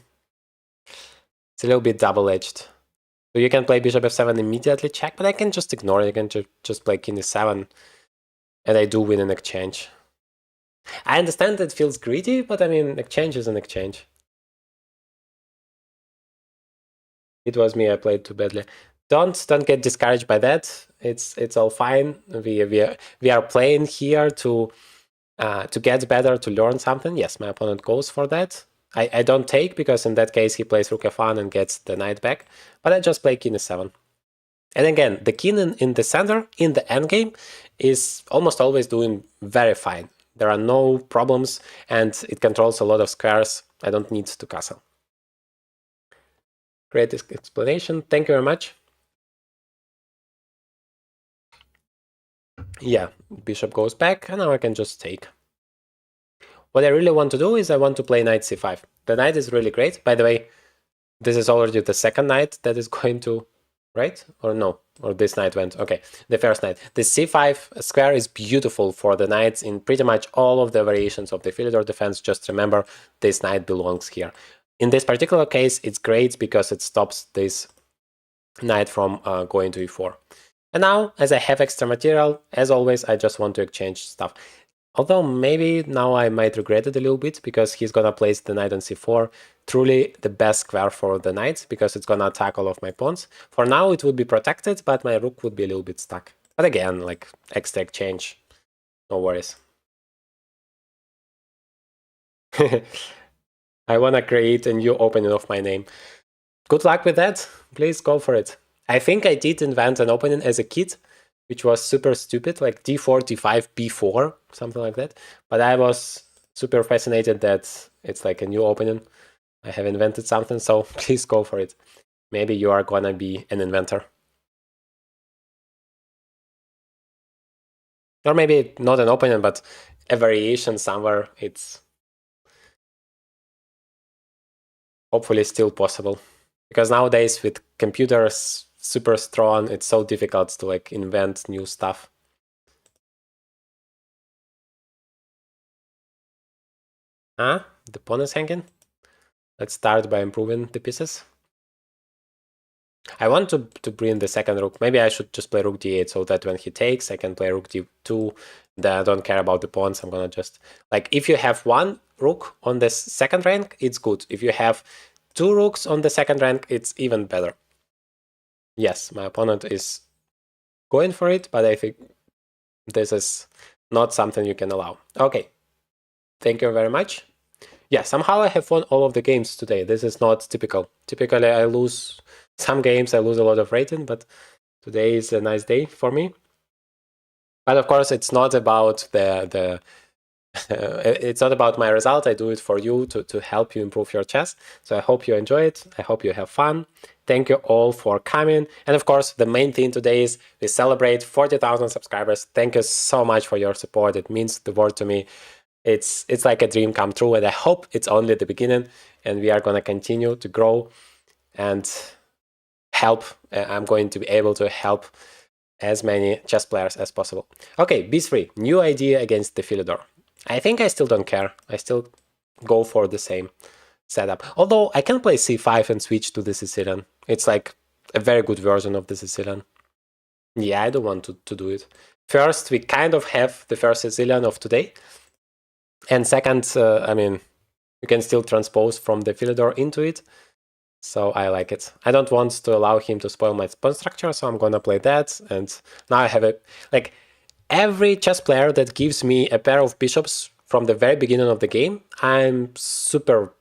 It's a little bit double-edged. So you can play bishop f7 immediately check, but I can just ignore it. I can just play king e7, and I do win an exchange. I understand it feels greedy, but I mean, exchange is an exchange. It was me, I played too badly. Don't get discouraged by that. It's all fine. We are playing here to get better, to learn something. Yes, my opponent goes for that. I don't take, because in that case he plays rook f1 and gets the knight back, but I just play king e7. And again, the king in the center, in the endgame, is almost always doing very fine. There are no problems, and it controls a lot of squares. I don't need to castle. Great explanation. Thank you very much. Yeah, bishop goes back, and now I can just take. What I really want to do is I want to play knight c5. The knight is really great. By the way, this is already the second knight that is going to, right? Or no? Or this knight went, okay, the first knight. The c5 square is beautiful for the knights in pretty much all of the variations of the Philidor defense. Just remember, this knight belongs here. In this particular case, it's great because it stops this knight from going to e4. And now, as I have extra material, as always, I just want to exchange stuff. Although maybe now I might regret it a little bit, because he's gonna place the knight on c4. Truly the best square for the knight, because it's gonna attack all of my pawns. For now it would be protected, but my rook would be a little bit stuck. But again, like, extra exchange, no worries. I wanna create a new opening of my name. Good luck with that. Please go for it. I think I did invent an opening as a kid, which was super stupid, like d4, d5, b4, something like that. But I was super fascinated that it's like a new opening. I have invented something, so please go for it. Maybe you are gonna be an inventor. Or maybe not an opening, but a variation somewhere. It's hopefully still possible. Because nowadays with computers super strong, it's so difficult to like invent new stuff. Ah, the pawn is hanging. Let's start by improving the pieces. I want to bring the second rook. Maybe I should just play rook d8 so that when he takes, I can play rook d2. Then I don't care about the pawns. I'm gonna just like if you have one rook on the second rank, it's good. If you have two rooks on the second rank, it's even better. Yes, my opponent is going for it, but I think this is not something you can allow. Okay, thank you very much. Yeah, somehow I have won all of the games today. This is not typical. Typically, I lose some games, I lose a lot of rating, but today is a nice day for me. But of course, it's not about the it's not about my result. I do it for you to help you improve your chess. So I hope you enjoy it. I hope you have fun. Thank you all for coming. And of course, the main thing today is we celebrate 40,000 subscribers. Thank you so much for your support. It means the world to me. It's like a dream come true, and I hope it's only the beginning, and we are going to continue to grow and help. I'm going to be able to help as many chess players as possible. Okay, b3, new idea against the Philidor. I think I still don't care. I still go for the same setup. Although I can play c5 and switch to the Sicilian. It's like a very good version of the Sicilian. Yeah, I don't want to do it. First, we kind of have the first Sicilian of today. And second, I mean, you can still transpose from the Philidor into it. So I like it. I don't want to allow him to spoil my pawn structure, so I'm gonna play that. And now I have a, like, every chess player that gives me a pair of bishops from the very beginning of the game, I'm super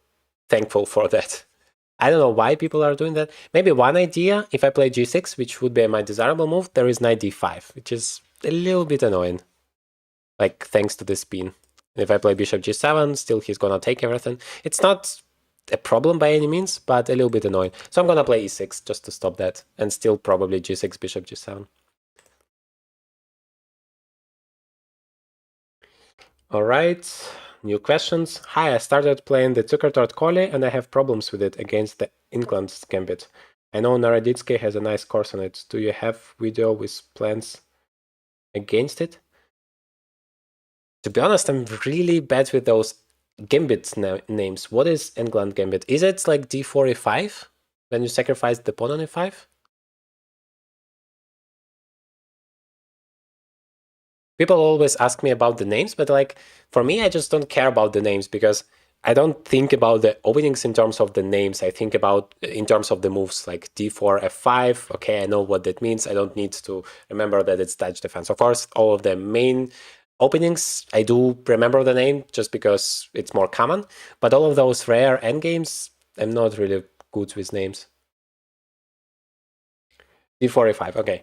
thankful for that. I don't know why people are doing that. Maybe one idea, if I play g6, which would be my desirable move, there is knight d5, which is a little bit annoying. Like, thanks to the spin. If I play bishop g7, still he's gonna take everything. It's not a problem by any means, but a little bit annoying. So I'm gonna play e6 just to stop that, and still probably g6, bishop g7. All right, new questions. Hi, I started playing the Zukertort Collie and I have problems with it against the England Gambit. I know Naroditsky has a nice course on it. Do you have video with plans against it? To be honest, I'm really bad with those Gambit names. What is England Gambit? Is it like d4, e5? When you sacrifice the pawn on e5? People always ask me about the names, but like for me, I just don't care about the names because I don't think about the openings in terms of the names. I think about in terms of the moves, like d4, f5. Okay, I know what that means. I don't need to remember that it's Dutch defense. Of course, all of the main openings, I do remember the name just because it's more common. But all of those rare endgames, I'm not really good with names. d4, e5. Okay.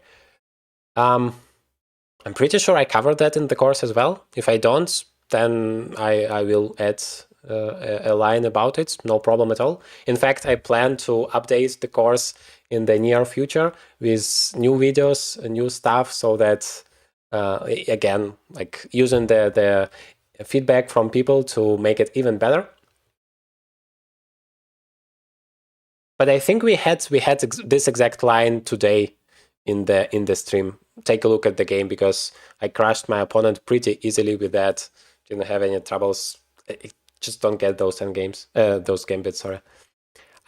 I'm pretty sure I covered that in the course as well. If I don't, then I will add a line about it, no problem at all. In fact, I plan to update the course in the near future with new videos, new stuff, so that, again, like using the feedback from people to make it even better. But I think we had this exact line today in the stream. Take a look at the game because I crushed my opponent pretty easily with that. Didn't have any troubles. I just don't get those endgames, those gambits. Sorry.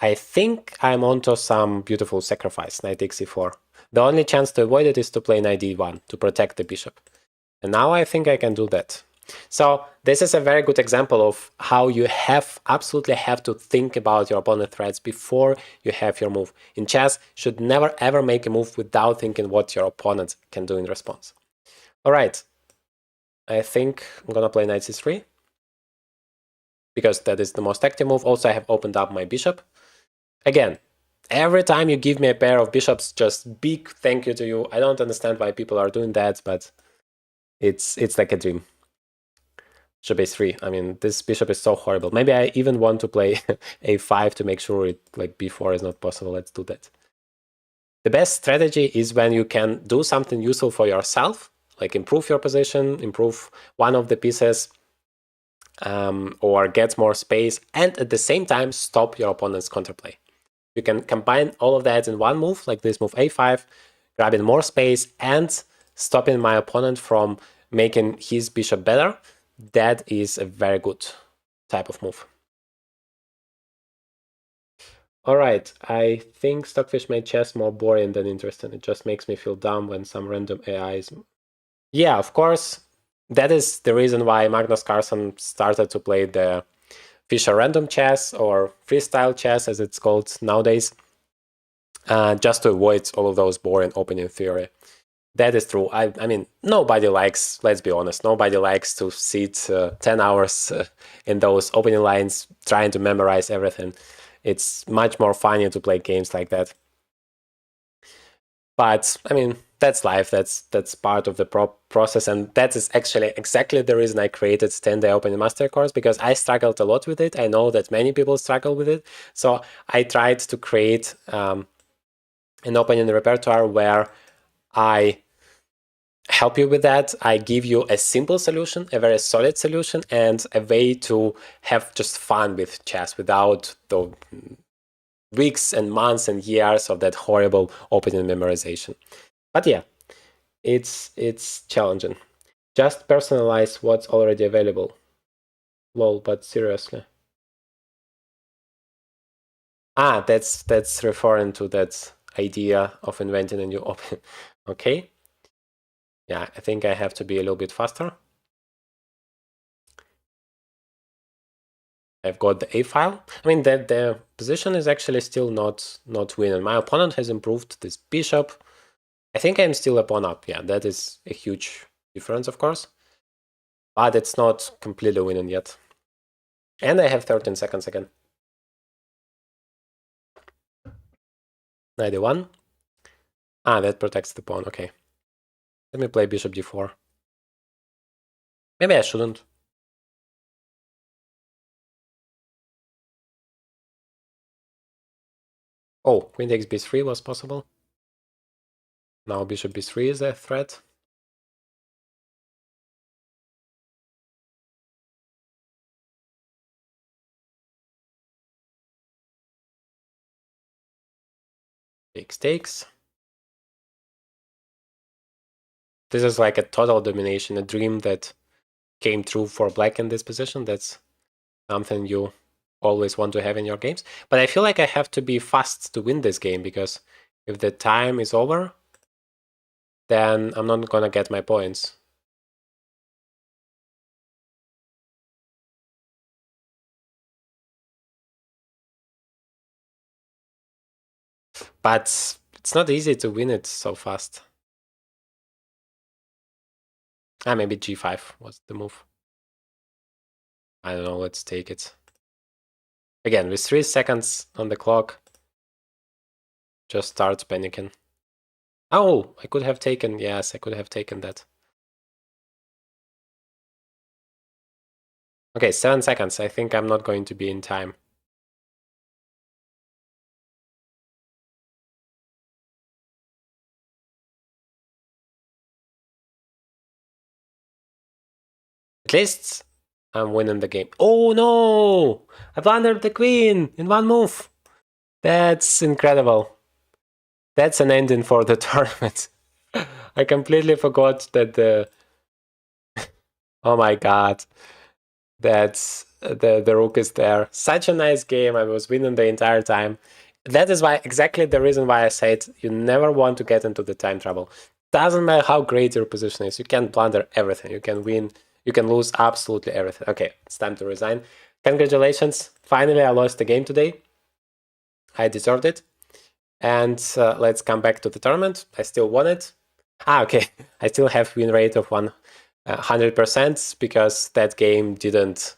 I think I'm onto some beautiful sacrifice. Knight e4. The only chance to avoid it is to play knight d1 to protect the bishop. And now I think I can do that. So this is a very good example of how you absolutely have to think about your opponent's threats before you have your move. In chess, you should never ever make a move without thinking what your opponent can do in response. All right, I think I'm gonna play knight c3 because that is the most active move. Also, I have opened up my bishop. Again, every time you give me a pair of bishops, just big thank you to you. I don't understand why people are doing that, but it's like a dream. Bishop a3. I mean, this bishop is so horrible. Maybe I even want to play a5 to make sure it like b4 is not possible. Let's do that. The best strategy is when you can do something useful for yourself, like improve your position, improve one of the pieces, or get more space, and at the same time stop your opponent's counterplay. You can combine all of that in one move, like this move a5, grabbing more space and stopping my opponent from making his bishop better. That is a very good type of move. All right, I think Stockfish made chess more boring than interesting. It just makes me feel dumb when some random AIs... Yeah, of course. That is the reason why Magnus Carlsen started to play the Fischer random chess, or freestyle chess as it's called nowadays, just to avoid all of those boring opening theory. That is true. I mean, nobody likes, let's be honest, nobody likes to sit 10 hours in those opening lines trying to memorize everything. It's much more funny to play games like that. But I mean, that's life. That's part of the process, and that is actually exactly the reason I created 10-day opening master course, because I struggled a lot with it. I know that many people struggle with it, so I tried to create an opening repertoire where I help you with that. I give you a simple solution, a very solid solution, and a way to have just fun with chess without the weeks and months and years of that horrible opening memorization. But yeah, it's challenging. Just personalize what's already available. Lol, but seriously. That's referring to that idea of inventing a new open. Okay. Yeah, I think I have to be a little bit faster. I've got the A file. I mean, that the position is actually still not winning. My opponent has improved this bishop. I think I'm still a pawn up. Yeah, that is a huge difference, of course. But it's not completely winning yet. And I have 13 seconds again. 91. That protects the pawn. Okay. Let me play bishop d4. Maybe I shouldn't. Oh, queen takes b3 was possible. Now bishop b3 is a threat. Takes. This is like a total domination, a dream that came true for black in this position. That's something you always want to have in your games. But I feel like I have to be fast to win this game, because if the time is over, then I'm not gonna get my points. But it's not easy to win it so fast. Maybe g5 was the move. I don't know, let's take it. Again, with 3 seconds on the clock, just start panicking. Oh, I could have taken, yes, I could have taken that. Okay, 7 seconds. I think I'm not going to be in time. At least I'm winning the game. Oh no! I blundered the queen in one move. That's incredible. That's an ending for the tournament. I completely forgot that the... Oh my god. That's the rook is there. Such a nice game. I was winning the entire time. That is why, exactly the reason why I said you never want to get into the time trouble. Doesn't matter how great your position is. You can blunder everything. You can win. You can lose absolutely everything. Okay, it's time to resign. Congratulations. Finally, I lost the game today. I deserved it. And let's come back to the tournament. I still won it. Okay. I still have win rate of 100% because that game didn't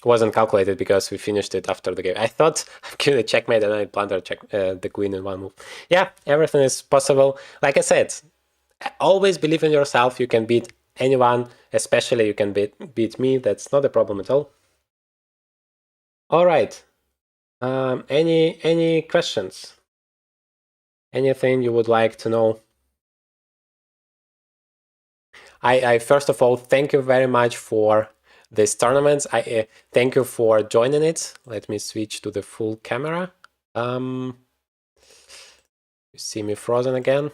wasn't calculated because we finished it after the game. I thought I'm giving a checkmate and I blundered the queen in one move. Yeah, everything is possible. Like I said, always believe in yourself. You can beat anyone, especially you can beat me. That's not a problem at all. All right. Any questions? Anything you would like to know? I first of all thank you very much for this tournament. I thank you for joining it. Let me switch to the full camera. You see me frozen again?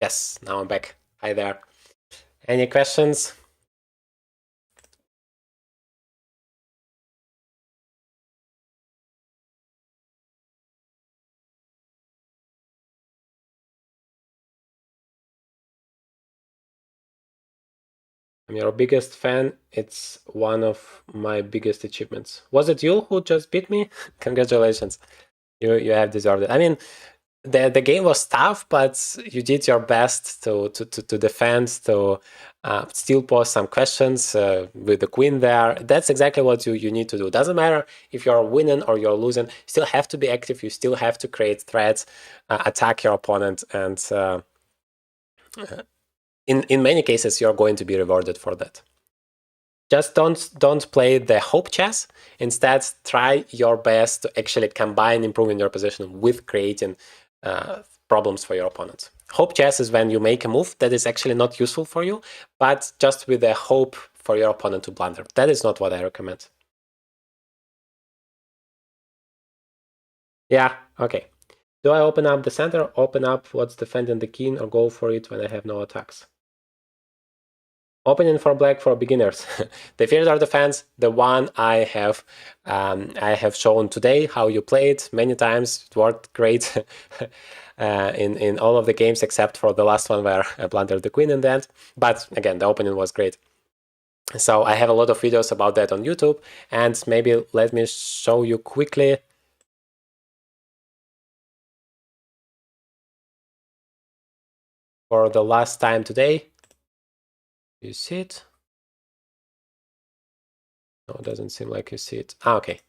Yes, now I'm back. Hi there. Any questions? I'm your biggest fan. It's one of my biggest achievements. Was it you who just beat me? Congratulations. You have deserved it. I mean, the game was tough, but you did your best to defend, to still pose some questions with the queen there. That's exactly what you need to do. Doesn't matter if you're winning or you're losing. You still have to be active. You still have to create threats, attack your opponent, and in many cases you're going to be rewarded for that. Just don't play the hope chess. Instead, try your best to actually combine improving your position with creating problems for your opponent. Hope chess is when you make a move that is actually not useful for you, but just with the hope for your opponent to blunder. That is not what I recommend. Yeah, okay. Do I open up the center, open up what's defending the king, or go for it when I have no attacks? Opening for black for beginners. The Feodor defense, the one I have shown today, how you play it many times. It worked great in all of the games except for the last one where I blundered the queen in the end. But again, the opening was great. So I have a lot of videos about that on YouTube, and maybe let me show you quickly. For the last time today. You see it? No, it doesn't seem like you see it. Okay,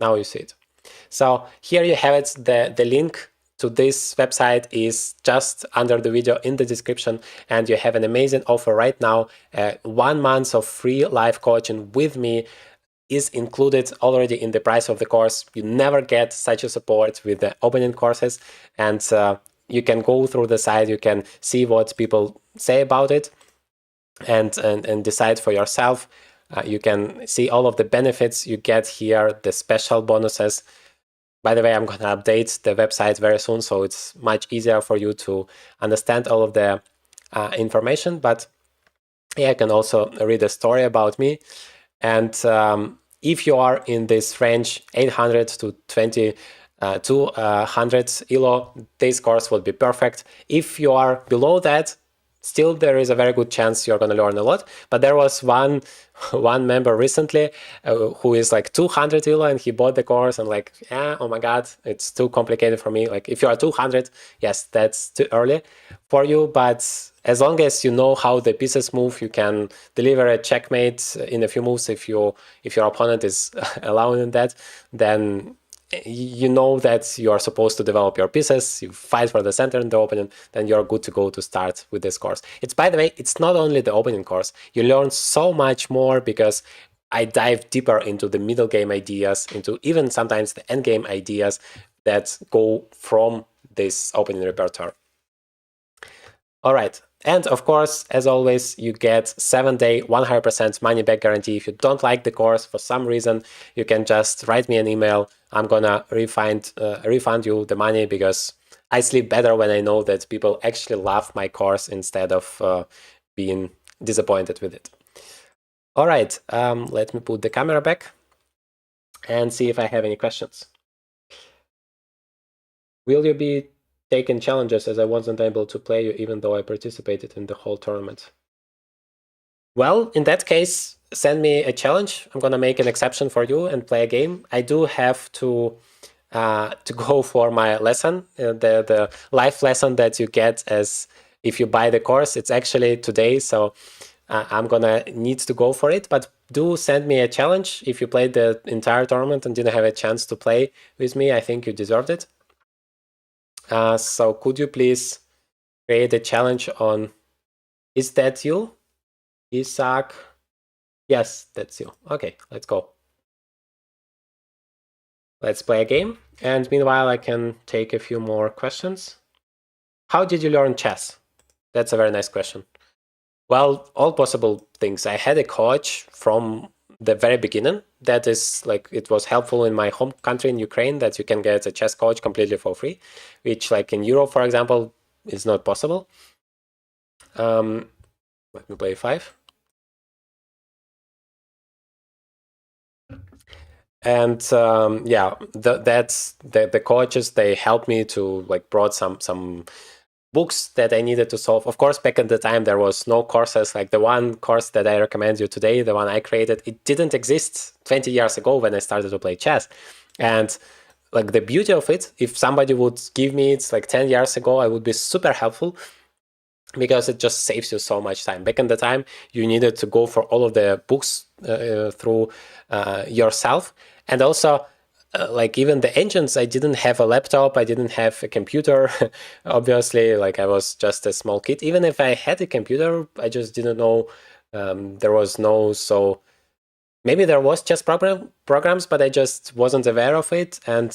now you see it. So here you have it. The link to this website is just under the video in the description, and you have an amazing offer right now. 1 month of free live coaching with me is included already in the price of the course. You never get such a support with the opening courses, and you can go through the site, you can see what people say about it, and decide for yourself. You can see all of the benefits you get here, the special bonuses. By the way, I'm going to update the website very soon, so it's much easier for you to understand all of the information. But yeah, you can also read a story about me. And if you are in this range, 800 to 200 ELO, this course will be perfect. If you are below that, still there is a very good chance you're going to learn a lot. But there was one member recently who is like 200 ELO, and he bought the course and like, yeah, oh my god, it's too complicated for me. Like if you are 200, yes, that's too early for you, but as long as you know how the pieces move, you can deliver a checkmate in a few moves. If your opponent is allowing that, then you know that you are supposed to develop your pieces, you fight for the center in the opening, then you're good to go to start with this course. It's, by the way, it's not only the opening course. You learn so much more because I dive deeper into the middle game ideas, into even sometimes the end game ideas that go from this opening repertoire. All right. And of course, as always, you get 7-day, 100% money back guarantee. If you don't like the course for some reason, you can just write me an email. I'm gonna refund you the money, because I sleep better when I know that people actually love my course instead of being disappointed with it. All right, let me put the camera back and see if I have any questions. Will you be taking challenges, as I wasn't able to play you even though I participated in the whole tournament? Well, in that case, send me a challenge. I'm gonna make an exception for you and play a game. I do have to go for my lesson, the life lesson that you get as if you buy the course. It's actually today, so I'm gonna need to go for it, but do send me a challenge. If you played the entire tournament and didn't have a chance to play with me, I think you deserved it. So could you please create a challenge on, is that you, Isaac? Yes, that's you. Okay, let's go. Let's play a game. And meanwhile, I can take a few more questions. How did you learn chess? That's a very nice question. Well, all possible things. I had a coach from the very beginning. That is like, it was helpful in my home country in Ukraine that you can get a chess coach completely for free, which like in Europe, for example, is not possible. Let me play 5. And yeah, that's the coaches, they helped me to like brought some books that I needed to solve. Of course, back at the time, there was no courses. Like the one course that I recommend you today, the one I created, it didn't exist 20 years ago when I started to play chess. And like the beauty of it, if somebody would give me it like 10 years ago, I would be super helpful, because it just saves you so much time. Back in the time, you needed to go for all of the books through yourself. And also, like even the engines, I didn't have a laptop, I didn't have a computer. Obviously, like I was just a small kid. Even if I had a computer, I just didn't know. There was no, so maybe there was chess programs, but I just wasn't aware of it. And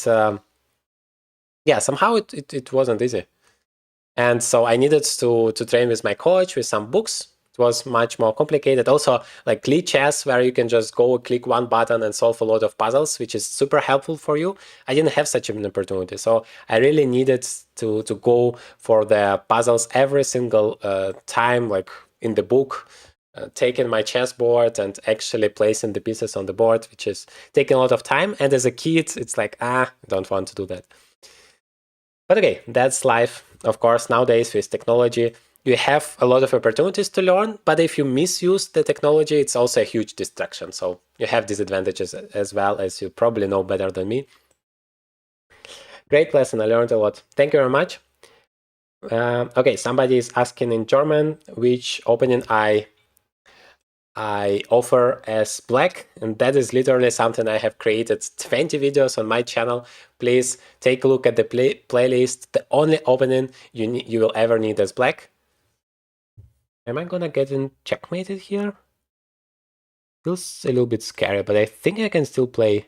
yeah, somehow it wasn't easy. And so I needed to train with my coach with some books. It was much more complicated. Also, like Lichess, where you can just go click one button and solve a lot of puzzles, which is super helpful for you. I didn't have such an opportunity. So I really needed to go for the puzzles every single time, like in the book, taking my chessboard and actually placing the pieces on the board, which is taking a lot of time. And as a kid, it's like, I don't want to do that. But okay, that's life. Of course, nowadays with technology, you have a lot of opportunities to learn, but if you misuse the technology, it's also a huge distraction. So you have disadvantages as well, as you probably know better than me. Great lesson, I learned a lot. Thank you very much. Okay, somebody is asking in German which opening I offer as black, and that is literally something I have created 20 videos on my channel. Please take a look at the playlist. The only opening you will ever need as black. Am I gonna get in checkmated here? Feels a little bit scary, but I think I can still play.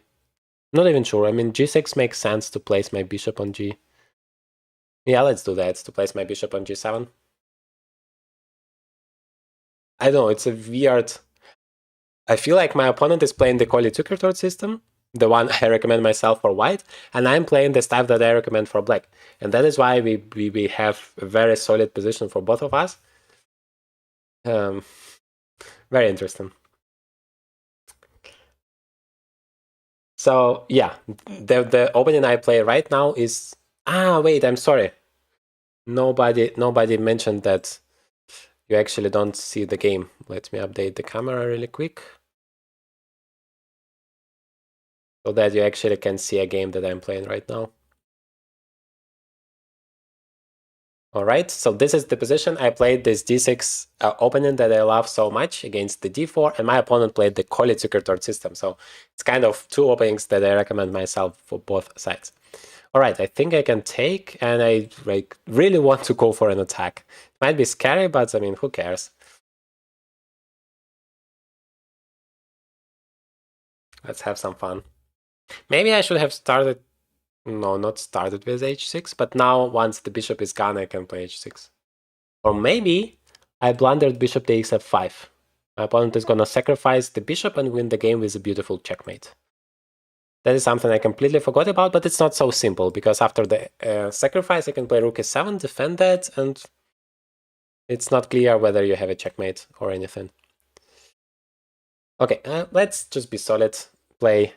Not even sure. I mean, g6 makes sense to place my bishop on g. Yeah, let's do that, to place my bishop on g7. I don't know, it's a weird... I feel like my opponent is playing the Colli-Zukertort system, the one I recommend myself for white, and I'm playing the stuff that I recommend for black. And that is why we have a very solid position for both of us. Very interesting. So yeah, the opening I play right now is... wait, I'm sorry. Nobody mentioned that you actually don't see the game. Let me update the camera really quick, so that you actually can see a game that I'm playing right now. All right, so this is the position. I played this d6 opening that I love so much against the d4, and my opponent played the Colli-Zukertort system. So it's kind of two openings that I recommend myself for both sides. All right, I think I can take, and I like really want to go for an attack. It might be scary, but I mean, who cares? Let's have some fun. Maybe I should have started... No, not started with h6, but now once the bishop is gone, I can play h6. Or maybe I blundered bishop takes f5. My opponent is gonna sacrifice the bishop and win the game with a beautiful checkmate. That is something I completely forgot about, but it's not so simple, because after the sacrifice, I can play rook e7, defend that, and it's not clear whether you have a checkmate or anything. Okay, let's just be solid. Play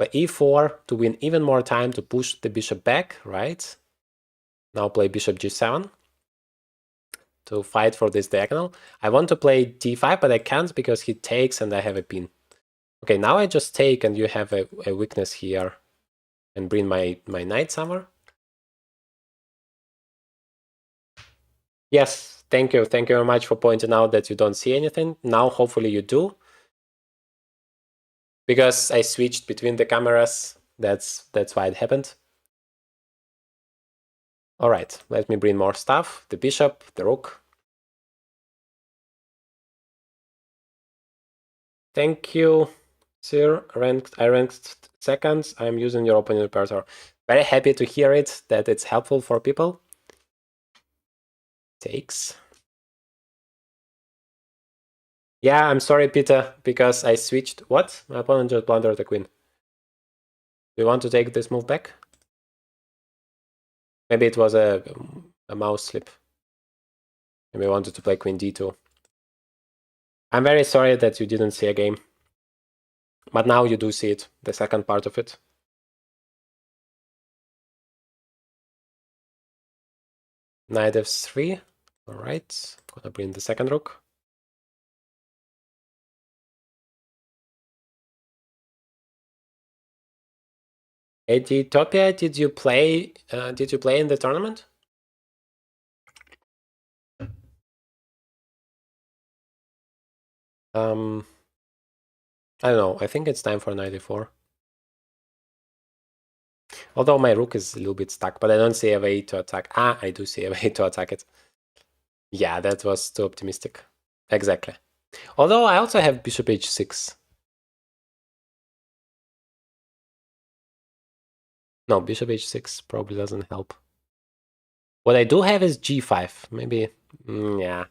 e4 to win even more time to push the bishop back, right? Now play bishop g7 to fight for this diagonal. I want to play d5, but I can't because he takes and I have a pin. Okay, now I just take and you have a weakness here and bring my knight somewhere. Yes, thank you. Thank you very much for pointing out that you don't see anything. Now, hopefully you do. Because I switched between the cameras, that's why it happened. All right, let me bring more stuff. The bishop, the rook. Thank you, sir. I ranked seconds. I'm using your opening repertoire. Very happy to hear it, that it's helpful for people. Takes. Yeah, I'm sorry, Peter, because I switched. What? My opponent just blundered the queen. Do you want to take this move back? Maybe it was a mouse slip. Maybe I wanted to play queen d2. I'm very sorry that you didn't see a game. But now you do see it, the second part of it. Knight f3. All right, gonna bring the second rook. Editopia, did you play in the tournament? I don't know. I think it's time for 94. Although my rook is a little bit stuck, but I don't see a way to attack. Ah, I do see a way to attack it. Yeah, that was too optimistic. Exactly. Although I also have bishop h6. No, bishop h6 probably doesn't help. What I do have is g5. Maybe, yeah.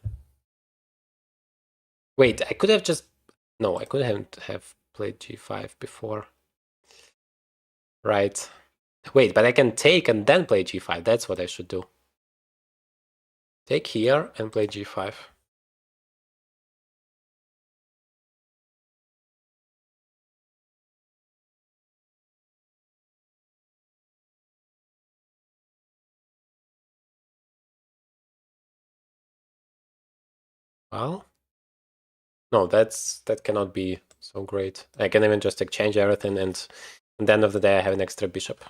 Wait, I could have just... No, I couldn't have played g5 before. Right. Wait, but I can take and then play g5. That's what I should do. Take here and play g5. Well, no, that cannot be so great. I can even just exchange everything, and at the end of the day I have an extra bishop.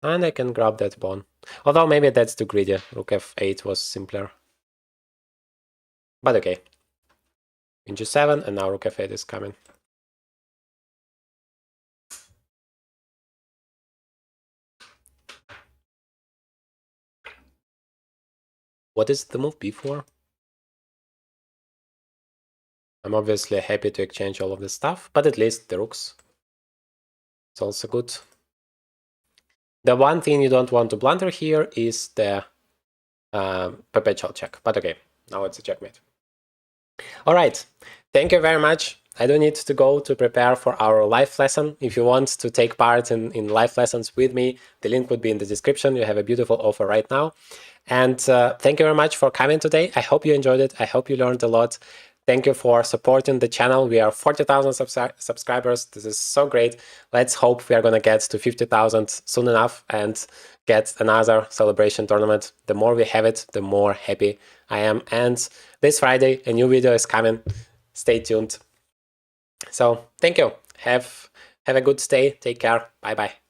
And I can grab that pawn. Although maybe that's too greedy. Rook f8 was simpler. But okay. Queen g7, and now rook f8 is coming. What is the move b4? I'm obviously happy to exchange all of this stuff, but at least the rooks. It's also good. The one thing you don't want to blunder here is the perpetual check. But okay, now it's a checkmate. All right, thank you very much. I do need to go to prepare for our live lesson. If you want to take part in live lessons with me, the link would be in the description. You have a beautiful offer right now. And thank you very much for coming today. I hope you enjoyed it. I hope you learned a lot. Thank you for supporting the channel. We are 40,000 subscribers. This is so great. Let's hope we are going to get to 50,000 soon enough and get another celebration tournament. The more we have it, the more happy I am. And this Friday, a new video is coming. Stay tuned. So thank you. Have a good stay. Take care. Bye-bye.